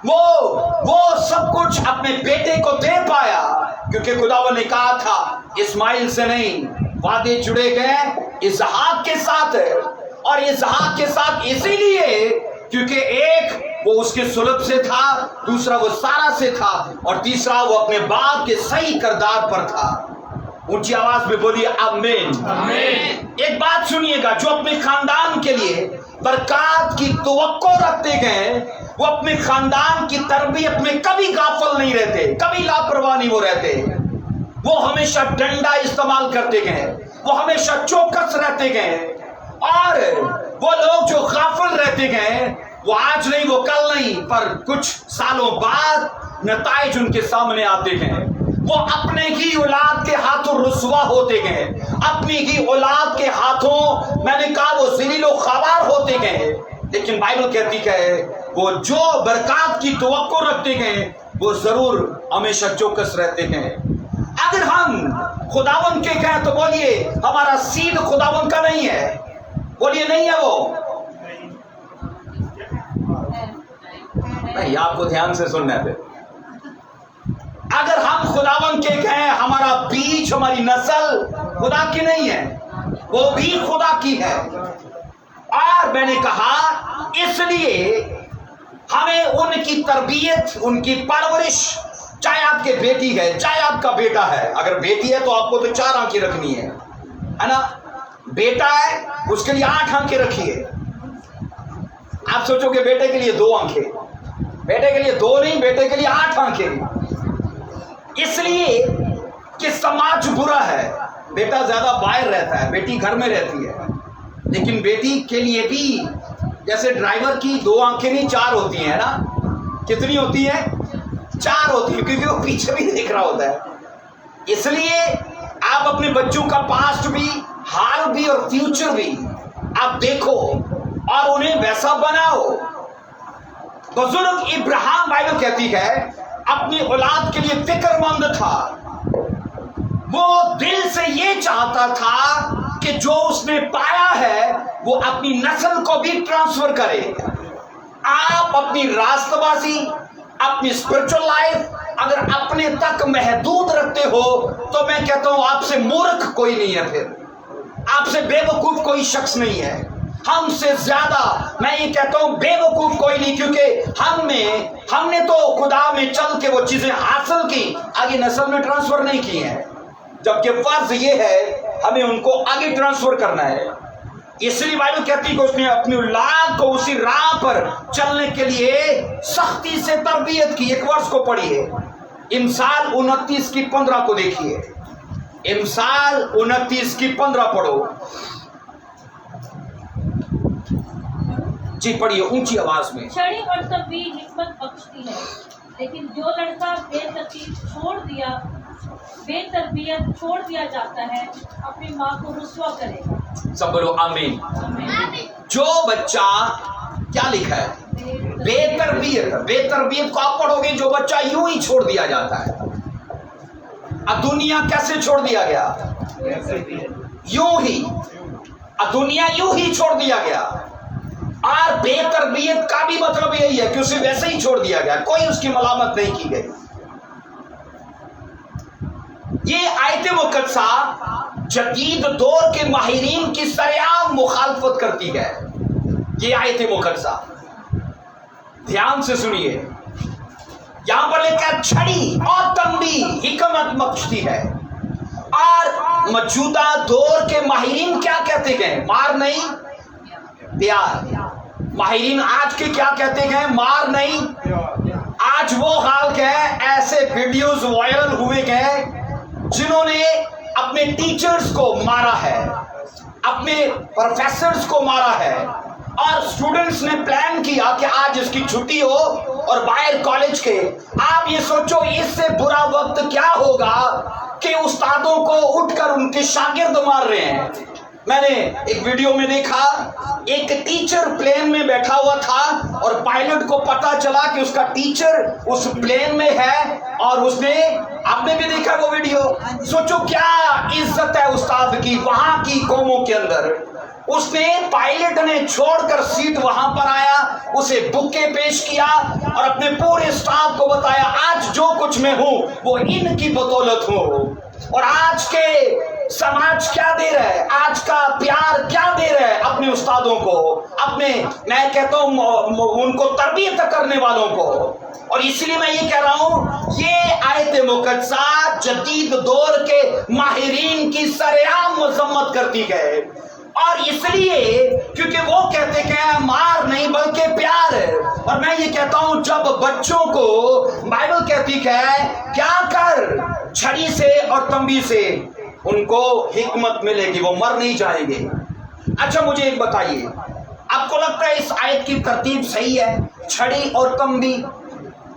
S1: وہ سب کچھ اپنے بیٹے کو دے پایا، کیونکہ خداوند نے کہا تھا اسماعیل سے نہیں، وعدے جڑے گئے اسحاق کے ساتھ، اور اسحاق کے ساتھ اسی لیے کیونکہ ایک وہ اس کے صلب سے تھا، دوسرا وہ سارا سے تھا، اور تیسرا وہ اپنے باپ کے صحیح کردار پر تھا۔ اونچی آواز میں بولیے آمین آمین۔ ایک بات سنیے گا، جو اپنے خاندان کے لیے برکات کی توقع رکھتے گئے، وہ اپنے خاندان کی تربیت میں کبھی غافل نہیں رہتے، کبھی لاپرواہ نہیں وہ رہتے، وہ ہمیشہ ڈنڈا استعمال کرتے گئے، وہ ہمیشہ چوکس رہتے گئے، اور وہ لوگ جو غافل رہتے گئے وہ آج نہیں، وہ کل نہیں، پر کچھ سالوں بعد نتائج ان کے سامنے آتے گئے، وہ اپنے ہی اولاد کے ہاتھوں رسوا ہوتے گئے، اپنی ہی اولاد کے ہاتھوں میں نے کہا وہ ذلیل و خوار ہوتے گئے، لیکن بائبل کہتی ہے وہ جو برکات کی توقع رکھتے گئے وہ ضرور ہمیشہ چوکس رہتے گئے۔ اگر ہم خداوند کے کہیں تو بولیے ہمارا سید خداوند کا نہیں ہے، بولیے نہیں ہے وہ نہیں، آپ کو دھیان سے سننا ہے۔ اگر ہم خداوند کے کہیں ہمارا بیج، ہماری نسل خدا کی نہیں ہے، وہ بھی خدا کی ہے، اور میں نے کہا اس لیے ہمیں ان کی تربیت، ان کی پرورش، چاہے آپ کے بیٹی ہے، چاہے آپ کا بیٹا ہے، اگر بیٹی ہے تو آپ کو تو 4 آنکھیں رکھنی ہے نا، بیٹا ہے اس کے لیے 8 آنکھیں رکھیے۔ آپ سوچو کہ بیٹے کے لیے 2 آنکھیں، بیٹے کے لیے 2 نہیں، بیٹے کے لیے 8 آنکھیں، اس لیے کہ سماج برا ہے، بیٹا زیادہ باہر رہتا ہے، بیٹی گھر میں رہتی ہے، لیکن بیٹی کے لیے بھی جیسے ڈرائیور کی 2 آنکھیں نہیں 4 ہوتی ہیں نا. کتنی ہوتی ہیں؟ 4 ہوتی ہیں، کیونکہ وہ پیچھے بھی دیکھ رہا ہوتا ہے. اس لیے آپ اپنے بچوں کا پاسٹ بھی، حال بھی اور فیوچر بھی آپ دیکھو اور انہیں ویسا بناؤ. بزرگ ابراہیم بائبل کہتی ہے اپنی اولاد کے لیے فکر مند تھا. وہ دل سے یہ چاہتا تھا کہ جو اس نے پایا ہے وہ اپنی نسل کو بھی ٹرانسفر کرے. آپ اپنی راست بازی، اپنی اسپرچل لائف اگر اپنے تک محدود رکھتے ہو تو میں کہتا ہوں آپ سے مورخ کوئی نہیں ہے، پھر آپ سے بے وقوف کوئی شخص نہیں ہے. ہم سے زیادہ میں یہ کہتا ہوں بے وقوف کوئی نہیں، کیونکہ ہم نے تو خدا میں چل کے وہ چیزیں حاصل کی، آگے نسل میں ٹرانسفر نہیں کی ہیں، جبکہ فرض یہ ہے ہمیں ان کو آگے ٹرانسفر کرنا ہے. اس لیے بائبل کہتی ہے کہ اس نے اپنی اولاد کو اسی راہ پر چلنے کے لیے سختی سے تربیت کی. ایک ورس کو پڑھیے، امثال 29:15 کو دیکھیے. امثال 29:15 پڑھو. جی پڑھیے اونچی آواز میں.
S2: چھڑی اور تنبیہ حکمت بخشتی ہے، لیکن جو لڑکا بے تربیت چھوڑ دیا جاتا ہے اپنی ماں کو رسوا کرے گا.
S1: سب بولو آمین. جو بچہ کیا لکھا ہے؟ بے تربیت. بے تربیت کو آپ پڑھو گے، جو بچہ یوں ہی چھوڑ دیا جاتا ہے. دنیا کیسے چھوڑ دیا گیا؟ یوں ہی. دنیا یوں ہی چھوڑ دیا گیا. اور بے تربیت کا بھی مطلب یہی ہے کہ اسے ویسے ہی چھوڑ دیا گیا، کوئی اس کی ملامت نہیں کی گئی. یہ آیت مقدسہ جدید دور کے ماہرین کی سرعام مخالفت کرتی ہے. یہ آیت مقدسہ دھیان سے سنیے. یہاں پر لکھا ہے چھڑی اور تنبیہ حکمت بخشتی ہے. اور موجودہ دور کے ماہرین کیا کہتے گئے؟ مار نہیں پیار. ماہرین آج کے کیا کہتے گئے؟ مار نہیں. آج وہ حال کہ ایسے ویڈیوز وائرل ہوئے گئے جنہوں نے اپنے ٹیچرز کو مارا ہے، اپنے پروفیسرز کو مارا ہے، اور اسٹوڈنٹس نے پلان کیا کہ آج اس کی چھٹی ہو اور باہر کالج کے. آپ یہ سوچو اس سے برا وقت کیا ہوگا کہ استادوں کو اٹھ کر ان کے شاگرد مار رہے ہیں. میں نے ایک ویڈیو میں دیکھا ایک ٹیچر پلین میں بیٹھا ہوا تھا اور پائلٹ کو پتا چلا کہ اس کا ٹیچر اس پلین میں ہے، اور اس نے، آپ نے بھی دیکھا وہ ویڈیو. سوچو کیا عزت ہے استاد کی وہاں کی قوموں کے اندر. اس نے، پائلٹ نے چھوڑ کر سیٹ وہاں پر آیا، اسے بکے پیش کیا اور اپنے پورے اسٹاف کو بتایا آج جو کچھ میں ہوں وہ ان کی بدولت ہوں. اور آج کے سماج کیا دے رہا ہے، آج کا پیار کیا دے رہا ہے اپنے استادوں کو، اپنے، میں کہتا ہوں ان کو تربیت کرنے والوں کو. اور اس لیے میں یہ کہہ رہا ہوں یہ آیت مقدسہ جدید دور کے ماہرین کی سرعام مذمت کرتی ہے. اور اس لیے کیونکہ وہ کہتے کہ مار نہیں بلکہ پیار ہے. اور میں یہ کہتا ہوں جب بچوں کو بائبل کہتی ہے کیا کر، چھڑی سے اور تنبیہ سے ان کو حکمت ملے گی، وہ مر نہیں جائیں گے. اچھا مجھے ایک بتائیے، آپ کو لگتا ہے اس آیت کی ترتیب صحیح ہے؟ چھڑی اور تنبیہ،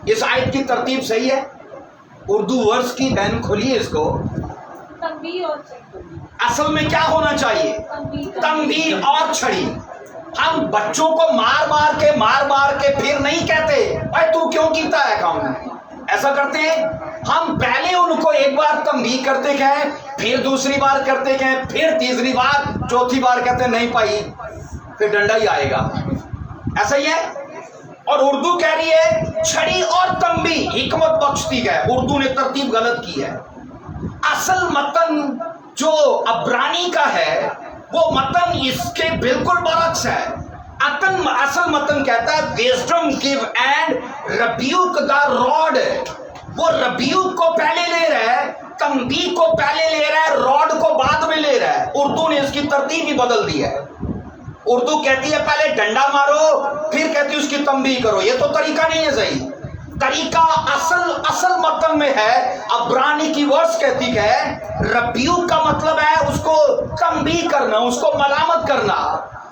S1: اس آیت کی ترتیب صحیح ہے؟ اردو ورس کی بہن کھولیے اس کو.
S2: تنبیہ اور
S1: اصل میں کیا ہونا چاہیے؟ تنبیہ اور چھڑی. ہم بچوں کو مار مار کے پھر نہیں کہتے اے تو کیوں کیتا ہے کام، ایسا کرتے ہیں ہم. پہلے ان کو ایک بار تنبیہ کرتے گئے، پھر دوسری بار کرتے گئے، پھر تیسری بار، چوتھی بار کہتے نہیں پائی پھر ڈنڈا ہی آئے گا. ایسا ہی ہے. اور اردو کہہ رہی ہے چھڑی اور تنبیہ حکمت بخشتی ہے. اردو نے ترتیب غلط کی ہے. اصل متن جو عبرانی کا ہے وہ متن اس کے بالکل برعکس ہے. اصل متن کہتا ہے wisdom give and rebuke the rod. وہ rebuke کو پہلے لے رہا ہے، تنبیہ کو پہلے لے رہا ہے، راڈ کو بعد میں لے رہا ہے. اردو نے اس کی ترتیب ہی بدل دی ہے. اردو کہتی ہے پہلے ڈنڈا مارو پھر کہتی ہے اس کی تنبیہ کرو. یہ تو طریقہ نہیں ہے صحیح. طریقہ اصل متن میں ہے. عبرانی کی ورس کہتی ہے ریبیوک کا مطلب ہے اس کو تنبیہ کرنا، اس کو ملامت کرنا.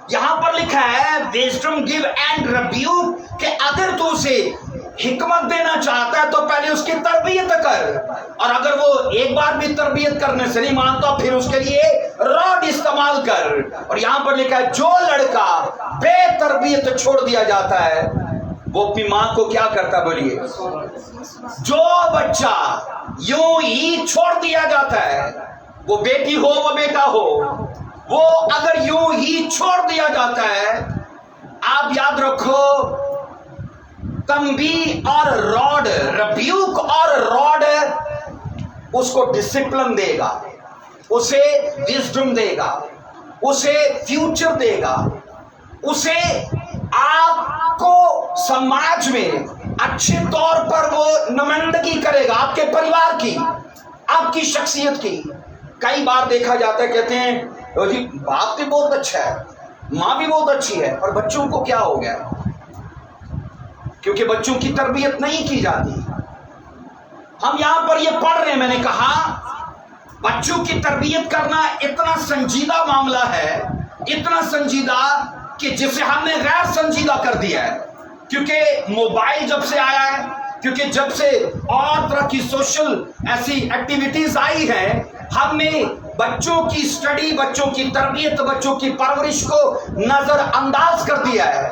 S1: یہاں پر पर लिखा है विजडम गिव एंड रिब्यूक, कि अगर तू उसे हिकमत देना चाहता है तो पहले उसकी तरबियत कर, और अगर वो एक बार भी तरबियत करने से नहीं मानता फिर उसके लिए रॉड इस्तेमाल कर। और यहां पर लिखा है जो लड़का बेतरबियत छोड़ दिया जाता है वो अपनी मां को क्या करता, बोलिए। जो बच्चा यूं ही छोड़ दिया जाता है, वो बेटी हो वो बेटा हो, वो अगर यूं ही छोड़ दिया जाता है, आप याद रखो तंबी और रॉड, रिब्यूक और रॉड उसको डिसिप्लिन देगा, उसे विजडम देगा, उसे फ्यूचर देगा, उसे आपको समाज में अच्छे तौर पर वो नुमाइंदगी करेगा, आपके परिवार की, आपकी शख्सियत की। कई बार देखा जाता है, कहते हैं जी बाप भी बहुत अच्छा है, माँ भी बहुत अच्छी है, और बच्चों को क्या हो गया, क्योंकि बच्चों की तरबियत नहीं की जाती। हम यहां पर ये पढ़ रहे हैं, मैंने कहा बच्चों की तरबियत करना इतना संजीदा मामला है, इतना संजीदा कि जिसे हमने गैर संजीदा कर दिया है। क्योंकि मोबाइल जब से आया है, क्योंकि जब से और तरह की सोशल ऐसी एक्टिविटीज आई है, हमने बच्चों की स्टडी, बच्चों की तरबियत, बच्चों की परवरिश को नजरअंदाज कर दिया है।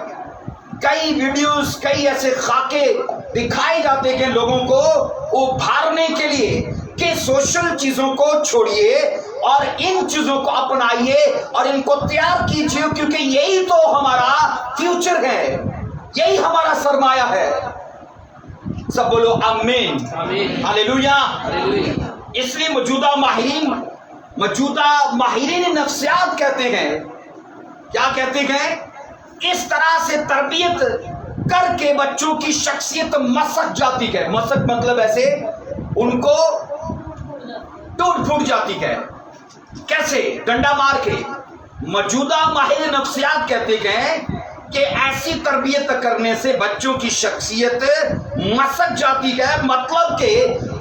S1: कई वीडियोस, कई ऐसे खाके दिखाए जाते हैं लोगों को उभारने के लिए कि सोशल चीजों को छोड़िए और इन चीजों को अपनाइए और इनको तैयार कीजिए, क्योंकि यही तो हमारा फ्यूचर है, यही हमारा सरमाया है। सब बोलो आमीन, हालेलुया। इसलिए मौजूदा माहिरीन नफ्सियात कहते हैं, क्या कहते हैं, इस तरह से तरबियत करके बच्चों की शख्सियत मसक जाती है। मसक मतलब ऐसे उनको टूट फूट जाती है। कैसे? डंडा मार के। मौजूदा माहिर नफ्सियात कहते हैं कि ऐसी तरबियत करने से बच्चों की शख्सियत मसक जाती है, मतलब कि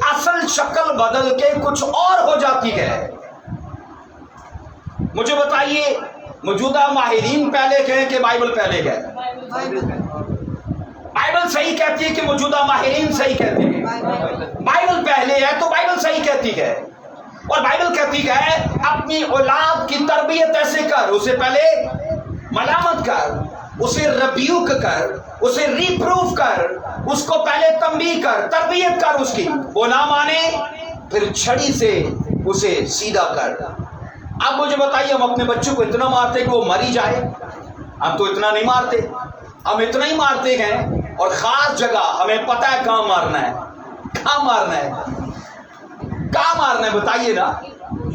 S1: असल शक्ल बदल के कुछ और हो जाती है। मुझे बताइए, मौजूदा माहिरीन पहले कहें कि बाइबल पहले कहे? बाइबल सही कहती है कि मौजूदा माहिरीन सही कहते हैं? बाइबल पहले है तो बाइबल सही कहती है। और बाइबल कहती है अपनी औलाद की तरबियत ऐसे कर, उसे पहले मलामत कर, उसे रिब्यूक कर, उसे रिप्रूफ कर, उसको पहले तंबीह कर, तरबियत कर उसकी। वो ना माने फिर छड़ी से उसे सीधा कर। अब मुझे बताइए, हम अपने बच्चों को इतना मारते कि वो मरी जाए? हम तो इतना नहीं मारते, हम इतना ही मारते हैं, और खास जगह हमें पता है कहाँ मारना है, कहाँ मारना है, कहाँ मारना है, बताइए ना।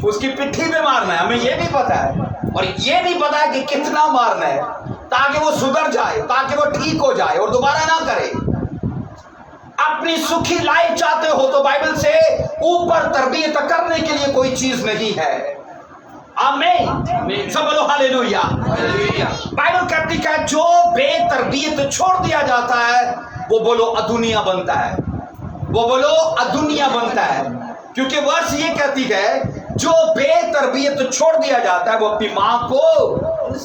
S1: उसकी पिट्ठी पे मारना है, हमें ये भी पता है, और ये भी पता है कि कितना मारना है, ताकि वो सुधर जाए, ताकि वो ठीक हो जाए और दोबारा ना करे। अपनी सुखी लाइफ चाहते हो तो बाइबल से ऊपर तरबियत करने के लिए कोई चीज नहीं है। आमीन, सब बोलो हालेलुया। बाइबल कहती है जो बेतरबियत छोड़ दिया जाता है वो बोलो अदुनिया बनता है, वो बोलो अदुनिया बनता है। क्योंकि वर्ष ये कहती है जो बेतरबियत छोड़ दिया जाता है वो अपनी मां को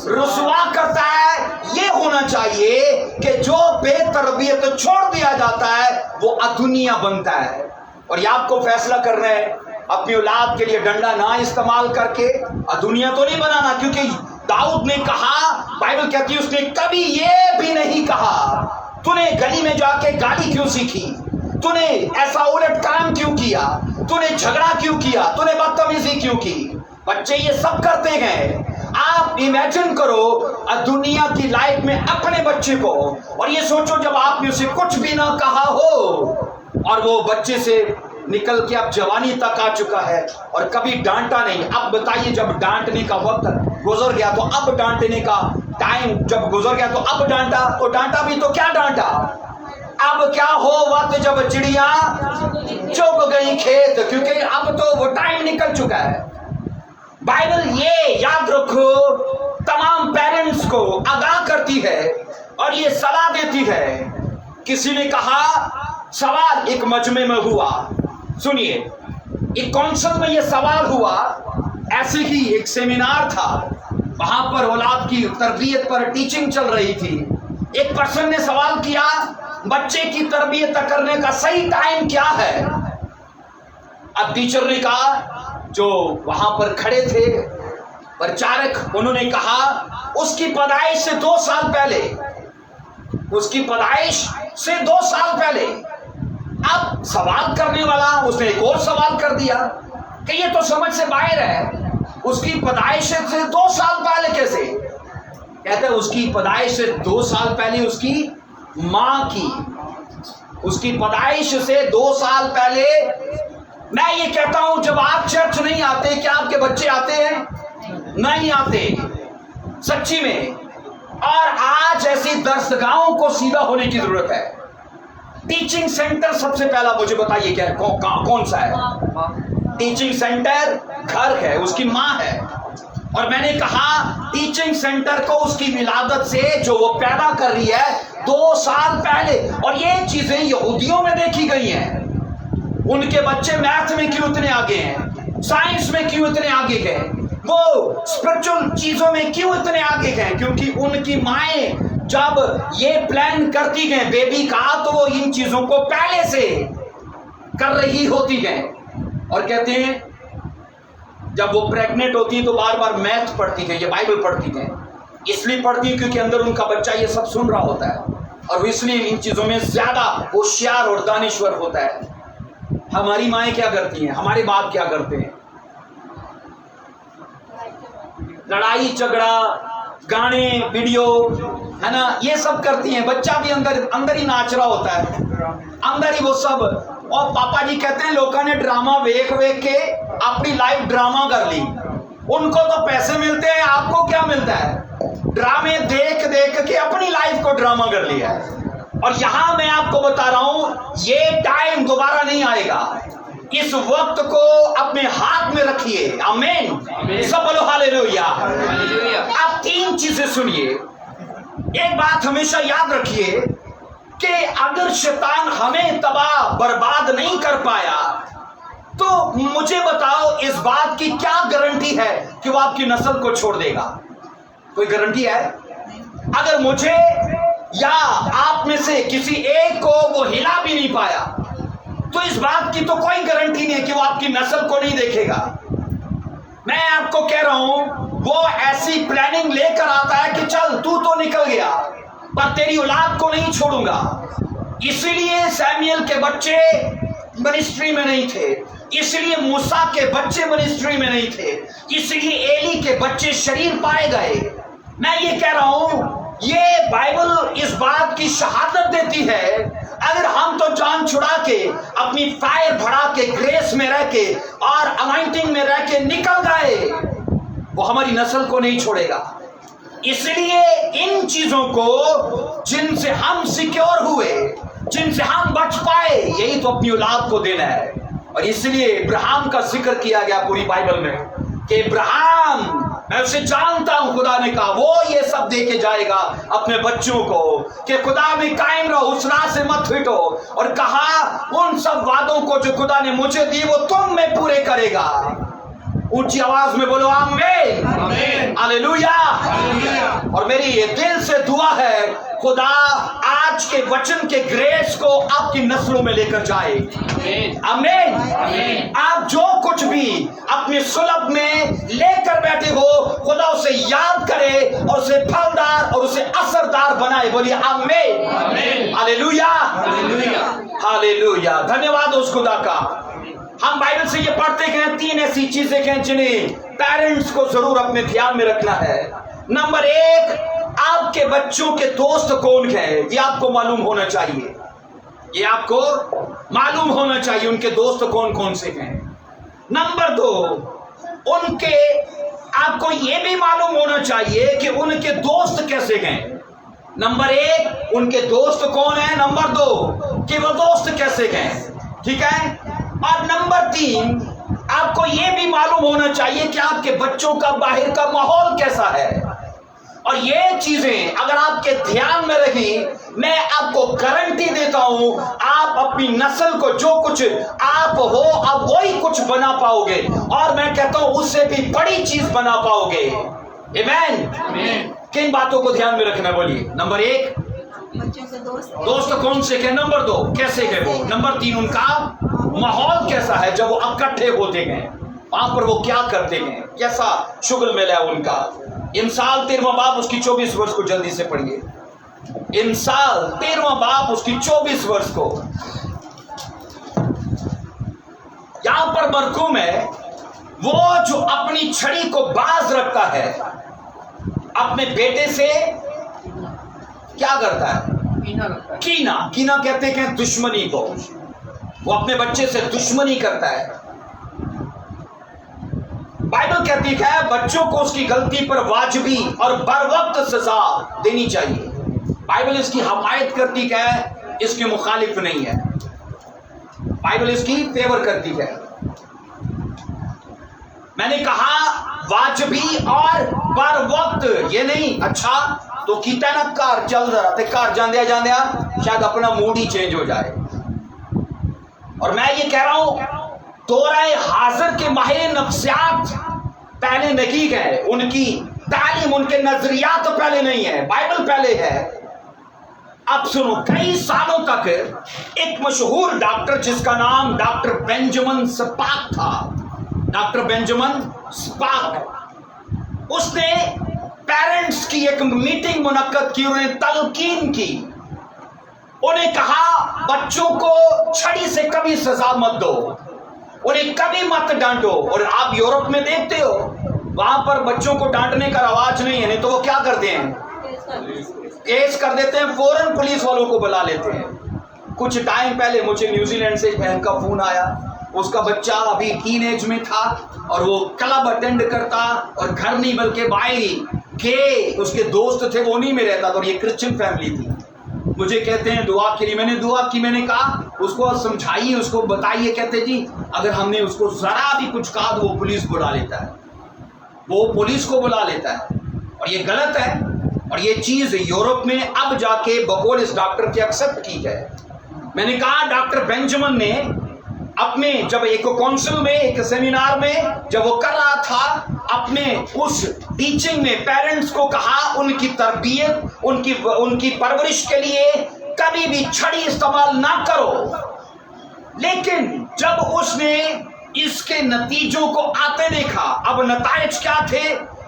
S1: रुसवा करता है। ये होना चाहिए कि जो बेतरबियत छोड़ दिया जाता है वो अदुनिया बनता है। और ये आपको फैसला करना है अपनी औलाद के लिए डंडा ना इस्तेमाल करके दुनिया तो नहीं बनाना। क्योंकि दाऊद ने कहा, बाइबल कहती है उसने कभी ये भी नहीं कहा तूने गली में जाके गाली क्यों सीखी, तूने ऐसा उलट काम क्यों किया, तूने झगड़ा क्यों किया, तूने बदतमीजी क्यों की। बच्चे ये सब करते हैं। आप इमेजिन करो दुनिया की लाइफ में अपने बच्चे को, और ये सोचो जब आपने उसे कुछ भी ना कहा हो और वो बच्चे से निकल के अब जवानी तक आ चुका है और कभी डांटा नहीं। अब बताइए जब डांटने का वक्त गुजर गया तो अब डांटने का टाइम जब गुजर गया तो अब डांटा, तो डांटा भी तो क्या डांटा। अब क्या हो वक्त जब चिड़िया चुग गई खेत, क्योंकि अब तो वो टाइम निकल चुका है। बाइबल ये याद रखो तमाम पेरेंट्स को आगाह करती है और ये सलाह देती है। किसी ने कहा, सवाल एक मजमे में हुआ, सुनिए, एक काउंसिल में ये सवाल हुआ, ऐसे ही एक सेमिनार था वहां पर औलाद की तरबियत पर टीचिंग चल रही थी। एक पर्सन ने सवाल किया, बच्चे की तरबियत करने का सही टाइम क्या है? अब टीचर ने कहा, जो वहां पर खड़े थे प्रचारक, उन्होंने कहा उसकी पैदाइश से 2 साल पहले, उसकी पैदाइश से 2 साल पहले। अब सवाल करने वाला उसने एक और सवाल कर दिया कि ये तो समझ से बाहर है, उसकी पैदाइश से 2 साल पहले कैसे? कहते हैं उसकी पैदाइश से 2 साल पहले उसकी मां की, उसकी पैदाइश से 2 साल पहले। मैं ये कहता हूं, जब आप चर्च नहीं आते, क्या आपके बच्चे आते हैं? नहीं आते, सच्ची में। और आज ऐसी दर्शगाहों को सीधा होने की जरूरत है। टीचिंग सेंटर सबसे पहला मुझे बताइए क्या है, कौन सा है? टीचिंग सेंटर घर है, उसकी मां है। और मैंने कहा टीचिंग सेंटर को उसकी विलादत से जो वो पैदा कर रही है 2 साल पहले। और ये चीजें यहूदियों में देखी गई हैं। उनके बच्चे मैथ में क्यों इतने आगे हैं, साइंस में क्यों इतने आगे गए, वो स्पिरिचुअल चीजों में क्यों इतने आगे गए? क्योंकि उनकी माएं जब ये प्लान करती गए बेबी का, तो वो इन चीजों को पहले से कर रही होती गए। और कहते हैं जब वो प्रेग्नेंट होती है तो बार बार मैथ पढ़ती है, ये बाइबल पढ़ती है। इसलिए पढ़ती है क्योंकि अंदर उनका बच्चा ये सब सुन रहा होता है, और इसलिए इन चीजों में ज्यादा होशियार और दानिश्वर होता है। हमारी माएं क्या करती हैं, हमारे बाप क्या करते हैं? लड़ाई झगड़ा, गाने, वीडियो, है ना, ये सब करती हैं। बच्चा भी अंदर ही नाच रहा होता है, अंदर ही वो सब। और पापा जी कहते हैं लोगों ने ड्रामा वेख के अपनी लाइफ ड्रामा कर ली। उनको तो पैसे मिलते हैं, आपको क्या मिलता है? ड्रामे देख के अपनी लाइफ को ड्रामा कर लिया है। और यहां मैं आपको बता रहा हूं, ये टाइम दोबारा नहीं आएगा। इस वक्त को अपने हाथ में रखिए। आमीन, सब बोलो हालेलुया। आप 3 चीजें सुनिए। एक बात हमेशा याद रखिए कि अगर शैतान हमें तबाह बर्बाद नहीं कर पाया, तो मुझे बताओ इस बात की क्या गारंटी है कि वो आपकी नस्ल को छोड़ देगा? कोई गारंटी है? अगर मुझे या आप में से किसी एक को वो हिला भी नहीं पाया, तो इस बात की तो कोई गारंटी नहीं है कि वो आपकी नस्ल को नहीं देखेगा। मैं आपको कह रहा हूं, वो ऐसी प्लानिंग लेकर आता है कि चल तू तो निकल गया, पर तेरी औलाद को नहीं छोड़ूंगा। इसीलिए सैमुएल के बच्चे मिनिस्ट्री में नहीं थे, इसलिए मूसा के बच्चे मिनिस्ट्री में नहीं थे, इसलिए एली के बच्चे शरीर पाए गए। मैं ये कह रहा हूं, ये बाइबल इस बात की शहादत देती है, अगर हम तो जान छुड़ा के अपनी फायर बढ़ा के ग्रेस में रह के और अनाइंटिंग में रह के निकल गए, वो हमारी नस्ल को नहीं छोड़ेगा। इसलिए इन चीजों को जिनसे हम सिक्योर हुए, जिनसे हम बच पाए, यही तो अपनी औलाद को देना है। और इसलिए इब्राहिम का जिक्र किया गया पूरी बाइबल में कि इब्राहिम, मैं उसे जानता हूं, खुदा ने कहा वो ये सब दे के जाएगा अपने बच्चों को, कि खुदा में कायम रहो, उस राह से मत हटो। और कहा उन सब वादों को जो खुदा ने मुझे दिए वो तुम में पूरे करेगा। ऊंची आवाज में बोलो आमीन, हालेलुया। और मेरी ये दिल से दुआ है, खुदा आज के वचन के ग्रेस को आपकी नस्लों में लेकर जाए। आमीन। आप जो कुछ भी अपने सुलभ में लेकर बैठे हो, खुदा उसे याद करे और उसे फलदार और उसे असरदार बनाए। बोलिए आमीन, हालेलुया, हालेलुया। धन्यवाद उस खुदा का। हम बाइबल से ये पढ़ते हैं, 3 ऐसी चीजें हैं जिन्हें पेरेंट्स को जरूर अपने ध्यान में रखना है। नंबर 1, आपके बच्चों के दोस्त कौन हैं, ये आपको मालूम होना चाहिए। ये आपको मालूम होना चाहिए उनके दोस्त कौन कौन से हैं। नंबर 2, उनके आपको ये भी मालूम होना चाहिए कि उनके दोस्त कैसे हैं। नंबर 1, उनके दोस्त कौन है। नंबर 2, कि वो दोस्त कैसे हैं। ठीक है। और नंबर 3, आपको यह भी मालूम होना चाहिए कि आपके बच्चों का बाहर का माहौल कैसा है। और ये चीजें अगर आपके ध्यान में रही, मैं आपको गारंटी देता हूं, आप अपनी नस्ल को जो कुछ आप हो अब वही कुछ बना पाओगे, और मैं कहता हूं उससे भी बड़ी चीज बना पाओगे। आमेन। किन बातों को ध्यान में रखना, बोलिए। नंबर 1,
S3: बच्चों से
S1: दोस्त कौन से के। नंबर 2, कैसे गए वो। नंबर 3, उनका माहौल कैसा है जब वो इकट्ठे होते गए, वहां पर वो क्या करते गए, कैसा शुगल मेला है उनका। इंसाल 13वां बाब उसकी 24 वर्ष को जल्दी से पढ़िए। इंसाल 13वां बाब उसकी 24 वर्ष को। यहां पर मरकूम है वो जो अपनी छड़ी को बाज रखता है, अपने बेटे से क्या करता है, कीना कहते हैं दुश्मनी को। वो अपने बच्चे से दुश्मनी करता है। बाइबल कहती है बच्चों को उसकी गलती पर वाजिबी और बरवक्त सजा देनी चाहिए। बाइबल इसकी हमायत करती है, इसके मुखालिफ नहीं है। बाइबल इसकी फेवर करती है। मैंने कहा वाजिबी और बरवक्त, ये नहीं अच्छा तो कीता ना घर चल रहा थे, घर जांदे शायद अपना मूड ही चेंज हो जाए। और मैं ये कह रहा हूं तोराए हाजिर के माहिर नफ्सियात पहले नहीं गए, उनकी तालीम, उनके नजरियात तो पहले नहीं है, बाइबल पहले है। अब सुनो, कई सालों तक एक मशहूर डॉक्टर जिसका नाम डॉक्टर बेंजामिन स्पार्क था, डॉक्टर बेंजामिन स्पार्क, उसने पेरेंट्स की एक मीटिंग मुनक्कद की, उन्होंने तलकीन की। उन्हें कहा बच्चों को छड़ी से कभी सजा मत दो, उन्हें कभी मत डांटो। और आप यूरोप में देखते हो वहां पर बच्चों को डांटने का रवाज नहीं है, नहीं तो वो क्या करते हैं, केस कर देते हैं, फौरन पुलिस वालों को बुला लेते हैं। कुछ टाइम पहले मुझे न्यूजीलैंड से एक बहन का फोन आया, उसका बच्चा अभी टीनेज में था और वो क्लब अटेंड करता, और घर नहीं बल्कि बाहर के उसके दोस्त थे, वो नहीं में रहता था, और ये क्रिश्चियन फैमिली थी। मुझे कहते हैं दुआ के लिए, मैंने दुआ की, मैंने कहा उसको समझाइए, उसको बताइए। कहते जी अगर हमने उसको जरा भी कुछ कहा तो वो पुलिस बुला लेता है, वो पुलिस को बुला लेता है, और ये गलत है। और ये चीज यूरोप में अब जाके बकौल इस डॉक्टर की एक्सेप्ट की है। मैंने कहा डॉक्टर बेंजामिन ने अपने जब एक काउंसिल में, एक सेमिनार में जब वो कर रहा था, अपने उस टीचिंग में पेरेंट्स को कहा उनकी तरबियत, उनकी परवरिश के लिए कभी भी छड़ी इस्तेमाल ना करो। लेकिन जब उसने इसके नतीजों को आते देखा, अब नतायज क्या थे,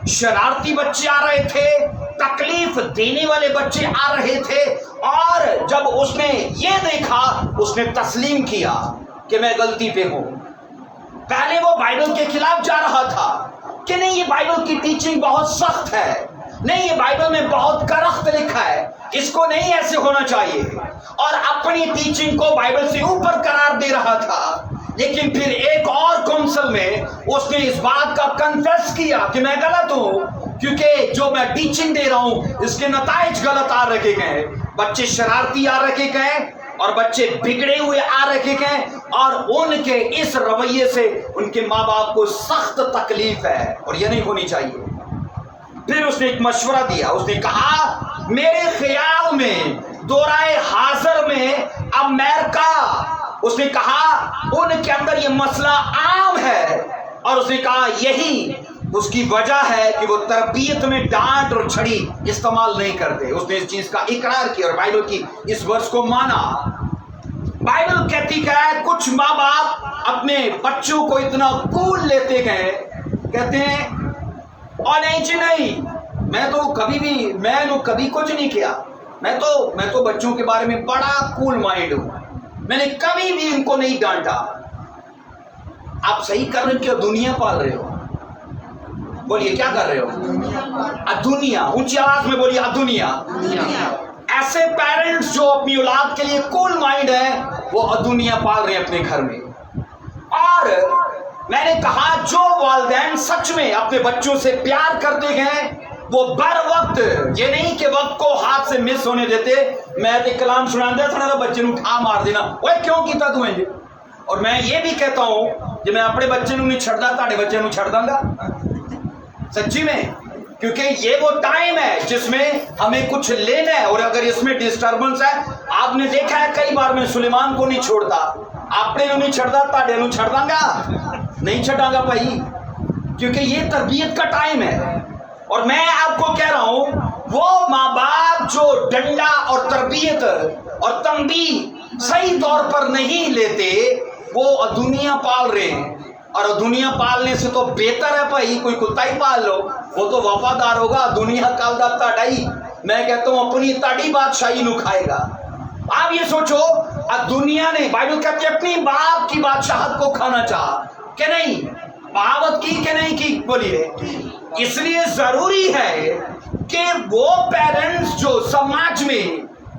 S1: शरारती बच्चे आ रहे थे, तकलीफ देने वाले बच्चे आ रहे थे, और जब उसने ये देखा उसने तस्लीम किया कि मैं गलती पे हूं। पहले वो बाइबल के खिलाफ जा रहा था कि नहीं ये बाइबल की टीचिंग बहुत सख्त है, नहीं ये बाइबल में बहुत करख्त लिखा है, इसको नहीं ऐसे होना चाहिए, और अपनी टीचिंग को बाइबल से ऊपर करार दे रहा था। लेकिन फिर एक और काउंसिल में उसने इस बात का कन्फेस किया कि मैं गलत हूं, क्योंकि जो मैं टीचिंग दे रहा हूं इसके नताइज गलत आ रखे गए, बच्चे शरारती आ रखे गए और बच्चे बिगड़े हुए आ रखे गए, और उनके इस रवैये से उनके माँ बाप को सख्त तकलीफ है, और यह नहीं होनी चाहिए। फिर उसने एक मशवरा दिया, उसने कहा मेरे ख्याल में दोराए हाजिर में अमेरिका, उसने कहा उनके अंदर ये मसला आम है, और उसने कहा यही उसकी वजह है कि वो तरबियत में डांट और छड़ी इस्तेमाल नहीं करते। उसने इस चीज का इकरार किया और बाइबल की इस वर्ष को माना। बाइबल कहती है कुछ माँ बाप अपने बच्चों को इतना कूल लेते गए, कहते हैं और नहीं जी नहीं, मैं तो कभी कुछ नहीं किया, मैं तो बच्चों के बारे में बड़ा कूल माइंड हूं, मैंने कभी भी इनको नहीं डांटा। आप सही कर रहे हो क्या दुनिया पाल रहे हो? बोलिए क्या कर रहे हो? दुनिया, ऊंची आवाज में बोलिए दुनिया। ऐसे पेरेंट्स जो अपनी औलाद के लिए कूल माइंड है वो दुनिया पाल रहे हैं अपने घर में। और मैंने कहा जो वालिदैन सच में अपने बच्चों से प्यार करते हैं वो बर वक्त, ये नहीं कि वक्त को हाथ से मिस होने देते। मैं तो कलाम सुना दिया था बच्चे ਨੂੰ उठा मार देना, ओए क्यों कीता तू इंज। और मैं ये भी कहता हूं कि मैं अपने बच्चे ਨੂੰ नहीं छड़दा, ਤੁਹਾਡੇ बच्चे ਨੂੰ छड़ दांगा सच्ची में, क्योंकि ये वो टाइम है जिसमें हमें कुछ लेना है, और अगर इसमें डिस्टर्बेंस है, आपने देखा है कई बार मैं सुलेमान को नहीं छोड़ता, अपने ਨੂੰ नहीं छड़दा, ਤੁਹਾਡੇ ਨੂੰ छड़ दांगा, नहीं छड़ांगा भाई, क्योंकि ये तरबियत का टाइम है। اور میں آپ کو کہہ رہا ہوں وہ ماں باپ جو ڈنڈا اور تربیت اور تنبیہ صحیح طور پر نہیں لیتے وہ دنیا پال رہے ہیں. اور دنیا پالنے سے تو بہتر ہے بھائی کوئی کتا ہی پال لو, وہ تو وفادار ہوگا. دنیا کال دا تاڑائی, میں کہتا ہوں اپنی تاڑی بادشاہی نو کھائے گا. آپ یہ سوچو دنیا نے, بائبل کہتی ہے اپنی باپ کی بادشاہت کو کھانا چاہا کہ نہیں, بغاوت کی کہ نہیں کی, بولیے. اس لیے ضروری ہے کہ وہ پیرنٹس جو سماج میں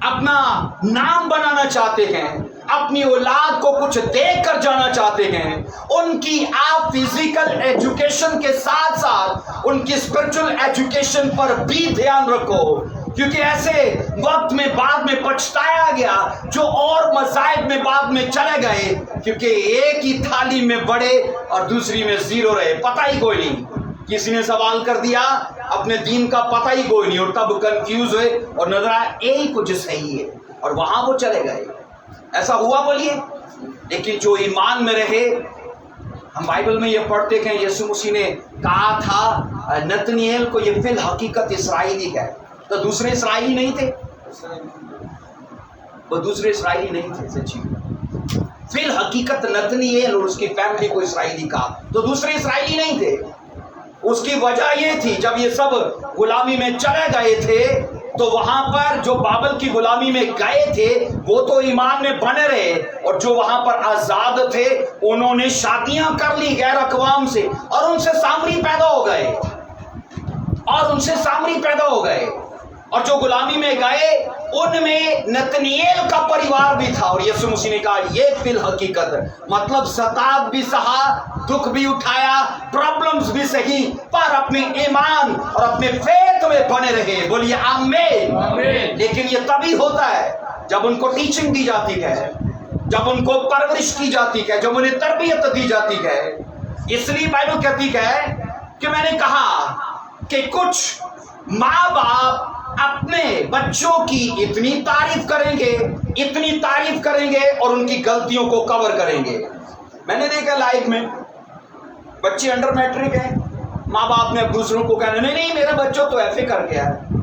S1: اپنا نام بنانا چاہتے ہیں, اپنی اولاد کو کچھ دے کر جانا چاہتے ہیں, ان کی آپ فزیکل ایجوکیشن کے ساتھ ساتھ ان کی اسپرچل ایجوکیشن پر بھی دھیان رکھو. کیونکہ ایسے وقت میں بعد میں پچھتایا گیا جو اور مذاہب میں بعد میں چلے گئے, کیونکہ ایک ہی تھالی میں بڑے اور دوسری میں زیرو رہے, پتہ ہی کوئی نہیں. کسی نے سوال کر دیا اپنے دین کا پتہ ہی کوئی نہیں, اور تب کنفیوز ہوئے اور نظر آیا یہی کچھ صحیح ہے, اور وہاں وہ چلے گئے. ایسا ہوا بولیے. لیکن جو ایمان میں رہے, ہم بائبل میں یہ پڑھتے کہ یسوع مسیح نے کہا تھا نتنیل کو یہ فی الحقیقت اسرائیلی ہے. تو دوسرے اسرائیلی نہیں تھے, وہ دوسرے اسرائیلی نہیں تھے سچی. فی الحقیقت نتنیل اور اس کی فیملی کو اسرائیلی کہا, تو دوسرے اسرائیلی نہیں تھے. اس کی وجہ یہ تھی جب یہ سب غلامی میں چلے گئے تھے تو وہاں پر جو بابل کی غلامی میں گئے تھے وہ تو ایمان میں بنے رہے, اور جو وہاں پر آزاد تھے انہوں نے شادیاں کر لی غیر اقوام سے, اور ان سے سامری پیدا ہو گئے, اور ان سے سامری پیدا ہو گئے. اور جو غلامی میں گئے ان میں نتنیل کا پریوار بھی تھا. اور یسوع مسیح نے کہا یہ فی الحقیقت, مطلب ستاعت بھی سہا, دکھ بھی اٹھایا, پرابلمز بھی سہی, پر اپنے ایمان اور اپنے فیتھ میں بنے رہے. بولیے آمین. لیکن یہ تبھی ہوتا ہے جب ان کو ٹیچنگ دی جاتی ہے, جب ان کو پرورش کی جاتی ہے, جب انہیں تربیت دی جاتی ہے. اس لیے بائبل کہتی ہے کہ میں نے کہا کہ کچھ ماں باپ اپنے بچوں کی اتنی تعریف کریں گے, اتنی تعریف کریں گے, اور ان کی غلطیوں کو کور کریں گے. میں نے دیکھا لائف میں بچے انڈر میٹرک ہیں, ماں باپ نے دوسروں کو کہنا نہیں نہیں میرا بچہ تو ایف اے کر گیا ہے,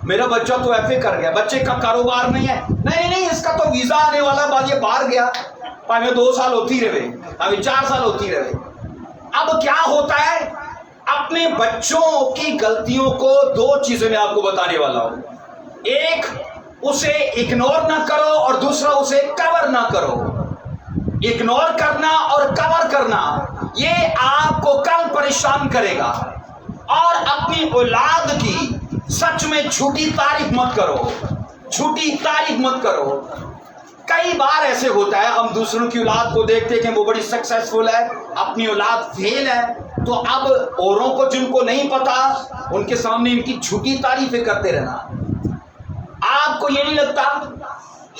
S1: میرا بچہ تو ایف اے کر گیا, بچے کا کاروبار نہیں ہے, نہیں نہیں اس کا تو ویزا آنے والا, بعد یہ باہر گیا, پہلے 2 سال ہوتی رہے, ابھی 4 سال ہوتی رہے. اب کیا ہوتا ہے, اپنے بچوں کی غلطیوں کو 2 چیزیں میں آپ کو بتانے والا ہوں. ایک اسے اگنور نہ کرو, اور دوسرا اسے کور نہ کرو. اگنور کرنا اور کور کرنا یہ آپ کو کل پریشان کرے گا. اور اپنی اولاد کی سچ میں جھوٹی تعریف مت کرو, جھوٹی تعریف مت کرو. کئی بار ایسے ہوتا ہے ہم دوسروں کی اولاد کو دیکھتے کہ وہ بڑی سکسیسفل ہے, اپنی اولاد فیل ہے, تو اب اوروں کو جن کو نہیں پتا ان کے سامنے ان کی جھوٹی تعریفیں کرتے رہنا. آپ کو یہ نہیں لگتا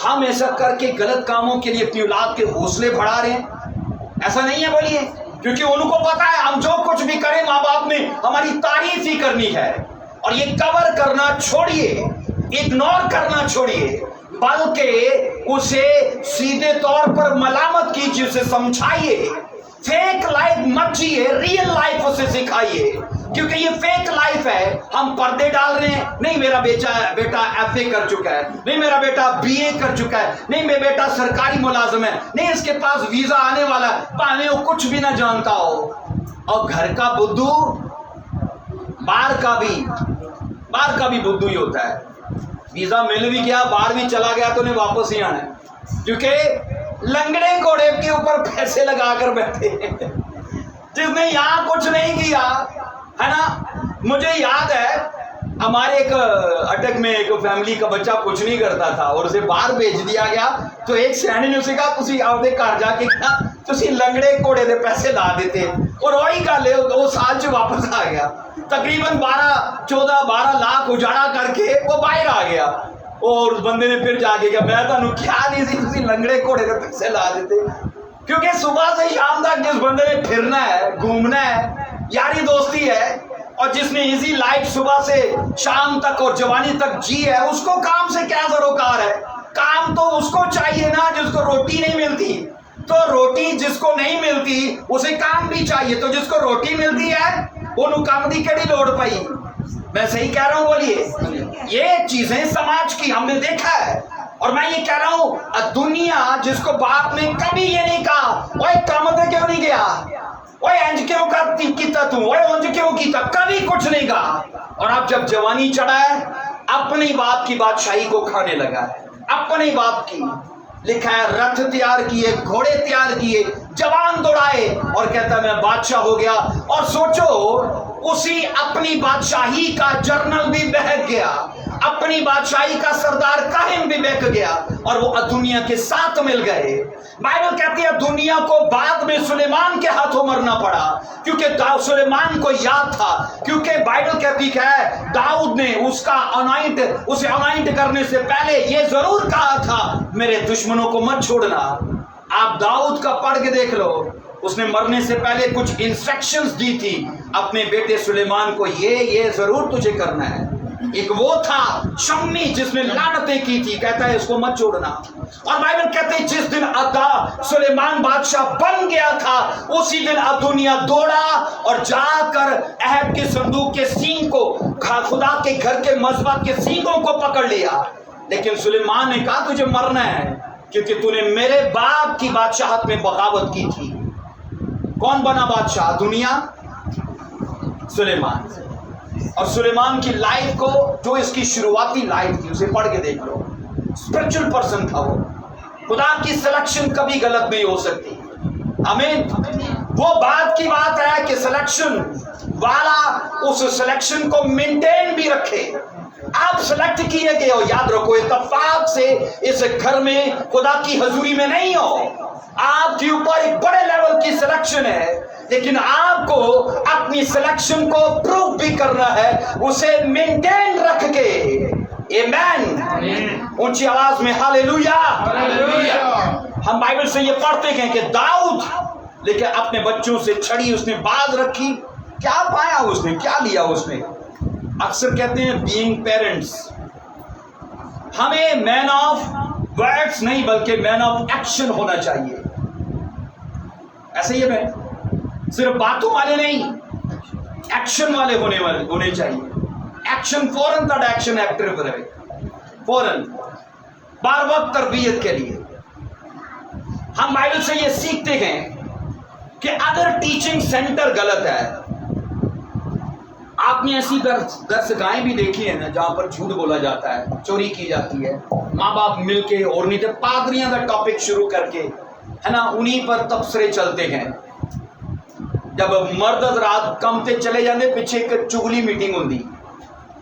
S1: ہم ایسا کر کے غلط کاموں کے لیے اپنی اولاد کے حوصلے بڑھا رہے ہیں؟ ایسا نہیں ہے بولیے, کیونکہ ان کو پتا ہے ہم جو کچھ بھی کریں ماں باپ نے ہماری تعریف ہی کرنی ہے. اور یہ کور کرنا چھوڑیے, اگنور کرنا چھوڑیے, بلکہ اسے سیدھے طور پر ملامت کیجیے, اسے سمجھائیے. فیک لائف مت جیے, ریئل لائف اسے سکھائیے, کیونکہ یہ فیک لائف ہے. ہم پردے ڈال رہے ہیں, نہیں میرا بیٹا ایف اے کر چکا ہے, نہیں میرا بیٹا بی اے کر چکا ہے, نہیں میرا بیٹا سرکاری ملازم ہے, نہیں اس کے پاس ویزا آنے والا ہے, پانے وہ کچھ بھی نہ جانتا ہو. اور گھر کا بدھو باہر کا بھی بدھو ہی ہوتا ہے. ویزا مل بھی گیا, باہر بھی چلا گیا تو انہیں واپس ہی آنا ہے, کیونکہ لنگڑے گھوڑے کے اوپر پیسے لگا کر بیٹھے ہیں, جس نے یہاں کچھ نہیں کیا ہے نا. مجھے یاد ہے ہمارے ایک اٹک میں ایک فیملی کا بچہ کچھ نہیں کرتا تھا اور اسے باہر بھیج دیا گیا, تو ایک سیانے نے اسے کہا تسی آپ دے گھر جا کے کیا تسی لنگڑے گھوڑے دے پیسے لا دیتے, اور وہی گل ہے وہ سال چ واپس آ گیا, تقریباً 12 لاکھ اجاڑا کر کے وہ باہر آ گیا. اور اس بندے نے پھر جا کے کہا میں تانوں کیا نہیں سی تسی لنگڑے گھوڑے دے پیسے لا دیتے. کیونکہ صبح سے شام تک جس بندے نے پھرنا ہے, گھومنا ہے, یاری دوستی ہے, اور جس نے ایزی لائف صبح سے شام تک اور جوانی تک جی ہے, اس کو کام سے کیا سروکار ہے. کام تو اس کو چاہیے نا جس کو روٹی نہیں ملتی, تو روٹی جس کو نہیں ملتی اسے کام بھی چاہیے, تو جس کو روٹی ملتی ہے انہوں کام دی کیڑی لوڑ پئی. میں صحیح کہہ رہا ہوں؟ بولیے. یہ چیزیں سماج کی ہم نے دیکھا ہے. اور میں یہ کہہ رہا ہوں دنیا جس کو باپ نے کبھی یہ نہیں کہا وہ کام پہ کیوں نہیں گیا, وہ انج کیوں کیتا تو, وہ انج کیوں کیتا, کبھی کچھ نہیں کہا. اور اب جب جوانی چڑھا ہے اپنی باپ کی بادشاہی کو کھانے لگا ہے, اپنی باپ کی. لکھا ہے رتھ تیار کیے, گھوڑے تیار کیے, جوان دوڑائے, اور کہتا میں بادشاہ ہو گیا. اور سوچو اسی اپنی بادشاہی کا جرنل بھی بہک گیا, اپنی بادشاہی کا سردار کاہن بھی بہک گیا, اور وہ دنیا کے ساتھ مل گئے. بائبل کہتی ہے دنیا کو بعد میں سلیمان کے ہاتھوں مرنا پڑا, کیونکہ سلیمان کو یاد تھا, کیونکہ بائبل کہتی ہے داؤد نے اسے انائنٹ کرنے سے پہلے یہ ضرور کہا تھا میرے دشمنوں کو مت چھوڑنا. آپ داؤد کا پڑھ کے دیکھ لو, اس نے مرنے سے پہلے کچھ انسٹرکشنز دی تھی اپنے بیٹے سلیمان کو, یہ ضرور تجھے کرنا ہے. ایک وہ تھا شمی جس نے لعنتیں کی تھی, کہتا ہے اس کو مت چھوڑنا. اور بائبل کہتے ہیں جس دن سلیمان بادشاہ بن گیا تھا اسی دن دنیا دوڑا اور جا کر عہد کے صندوق کے سینگ کو, خدا کے گھر کے مذبح کے سینگوں کو پکڑ لیا. لیکن سلیمان نے کہا تجھے مرنا ہے کیونکہ تو نے میرے باپ کی بادشاہت میں بغاوت کی تھی. کون بنا بادشاہ؟ دنیا, سلیمان. اور سلیمان کی لائف کو, جو اس کی شروعاتی لائف تھی, اسے پڑھ کے دیکھ لو. اسپرچل پرسن تھا وہ. خدا کی سلیکشن کبھی غلط نہیں ہو سکتی. آمین. وہ بات کی بات ہے کہ سلیکشن والا اس سلیکشن کو مینٹین بھی رکھے. آپ سلیکٹ کیے گئے ہو, یاد رکھو اتفاق سے اس گھر میں خدا کی حضوری میں نہیں ہو. آپ کے اوپر ایک بڑے لیول کی سلیکشن ہے, لیکن آپ کو اپنی سلیکشن کو پروو بھی کرنا ہے, اسے مینٹین رکھ کے. ایمین. اونچی آواز میں ہاللیلویا. ہم بائبل سے یہ پڑھتے ہیں کہ داؤد لیکن اپنے بچوں سے چھڑی اس نے باز رکھی. کیا پایا اس نے, کیا لیا اس نے؟ اکثر کہتے ہیں بینگ پیرنٹس, ہمیں مین آف ورڈز نہیں بلکہ مین آف ایکشن ہونا چاہیے. ایسے ہی ہے, صرف باتوں والے نہیں, ایکشن والے ہونے چاہیے. ایکشن فوراً تھا, ایکشن ایکٹر پر ہے فوراً, بار وقت تربیت کے لیے. ہم بائبل سے یہ سیکھتے ہیں کہ اگر ٹیچنگ سینٹر غلط ہے, آپ نے ایسی درسگاہیں بھی دیکھی ہیں نا جہاں پر جھوٹ بولا جاتا ہے, چوری کی جاتی ہے, ماں باپ مل کے, اور نہیں تو پادریاں کا ٹاپک شروع کر کے, ہے نا, انہی پر تبصرے چلتے ہیں. جب مرد رات کم تے چلے جاندے پیچھے ایک چگلی میٹنگ ہوتی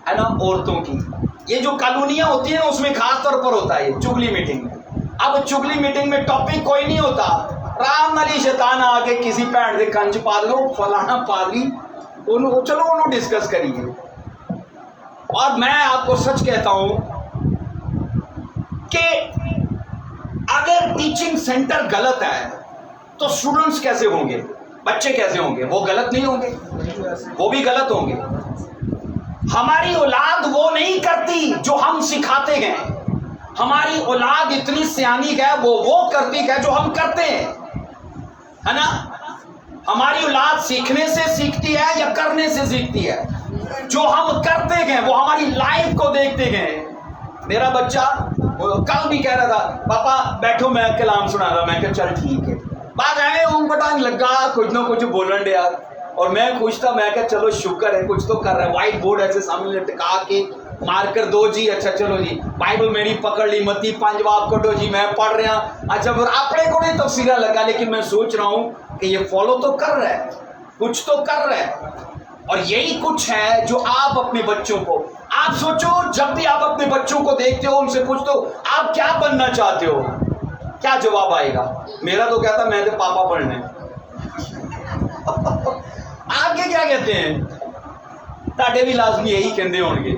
S1: ہے نا عورتوں کی. یہ جو کالونیاں ہوتی ہیں اس میں خاص طور پر ہوتا ہے چگلی میٹنگ. اب چگلی میٹنگ میں ٹاپک کوئی نہیں ہوتا, رام علی شیطان آ کے کسی پیڑ دے کنچ پا لو, فلانا پادری, چلو انہوں ڈسکس کریے. اور میں آپ کو سچ کہتا ہوں کہ اگر ٹیچنگ سینٹر غلط ہے تو اسٹوڈنٹس کیسے ہوں گے, بچے کیسے ہوں گے؟ وہ غلط نہیں ہوں گے, وہ بھی غلط ہوں گے. ہماری اولاد وہ نہیں کرتی جو ہم سکھاتے ہیں, ہماری اولاد اتنی سیانی ہے وہ کرتی ہے جو ہم کرتے ہیں, ہے نا. ہماری اولاد سیکھنے سے سیکھتی ہے یا کرنے سے سیکھتی ہے؟ جو ہم کرتے ہیں وہ ہماری لائف کو دیکھتے ہیں. میرا بچہ کل بھی کہہ رہا تھا پاپا بیٹھو میں کلام سنا رہا, میں کہا چل ٹھیک ہے. بعد ایویں اون بٹان لگا کچھ نہ کچھ بولن ڈیا, اور میں خوش تھا, میں کہا چلو شکر ہے کچھ تو کر رہا ہے. وائٹ بورڈ ایسے سامنے لٹکا کے مارکر دو جی, اچھا چلو جی بائبل میری پکڑ لی, متی 5 باب کٹو جی, میں پڑھ رہا. اچھا پھر اپنے کو نہیں تفسیرہ لگا, لیکن میں سوچ رہا ہوں کہ یہ فالو تو کر رہا ہے, کچھ تو کر رہا ہے. اور یہی کچھ ہے جو آپ اپنے بچوں کو, آپ سوچو جب بھی آپ اپنے بچوں کو دیکھتے ہو ان سے پوچھتے ہو آپ کیا بننا چاہتے ہو, کیا جواب آئے گا؟ میرا تو کہتا میں تو پاپا بننا ہے. آپ کے کیا کہتے ہیں؟ تاڑے بھی لازمی یہی کہندے ہوں گے,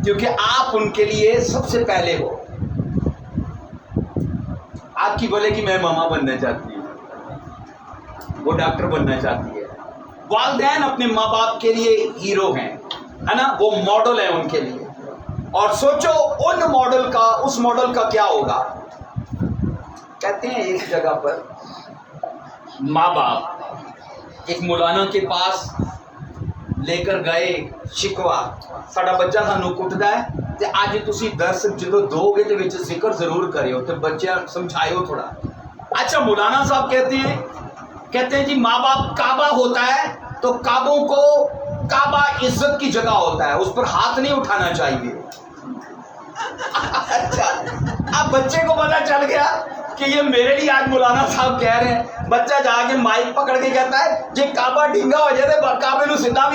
S1: کیونکہ آپ ان کے لیے سب سے پہلے ہو. آپ کی بولے کہ میں ماما بننا چاہتی ہوں, وہ ڈاکٹر بننا چاہتی ہے. والدین اپنے ماں باپ کے لیے ہیرو ہیں, ہے نا, وہ ماڈل ہیں ان کے لیے. اور سوچو ان ماڈل کا, اس ماڈل کا کیا ہوگا. کہتے ہیں ایک جگہ پر ماں باپ ایک مولانا کے پاس ਲੈ ਕਰ ਗਏ ਸ਼ਿਕਵਾ, ਸਾਡਾ ਬੱਚਾ ਸਾਨੂੰ ਕੁੱਟਦਾ ਹੈ ਤੇ ਅੱਜ ਤੁਸੀਂ ਦਰਸ ਜਦੋਂ ਦੋਗੇ ਤੇ ਵਿੱਚ ਜ਼ਿਕਰ ਜ਼ਰੂਰ ਕਰਿਓ ਤੇ ਬੱਚਿਆਂ ਸਮਝਾਇਓ थोड़ा। अच्छा मौलाना साहब कहते हैं जी माँ बाप काबा होता है तो काबों को, काबा इज्जत की जगह होता है, उस पर हाथ नहीं उठाना चाहिए। अच्छा, अब बच्चे को पता चल गया कि ये मेरे लिए आज मौलाना साहब कह रहे हैं। बच्चा जाके माइक पकड़ के कहता है जे काबा ढींगा हो जाए काबे नूं सीधा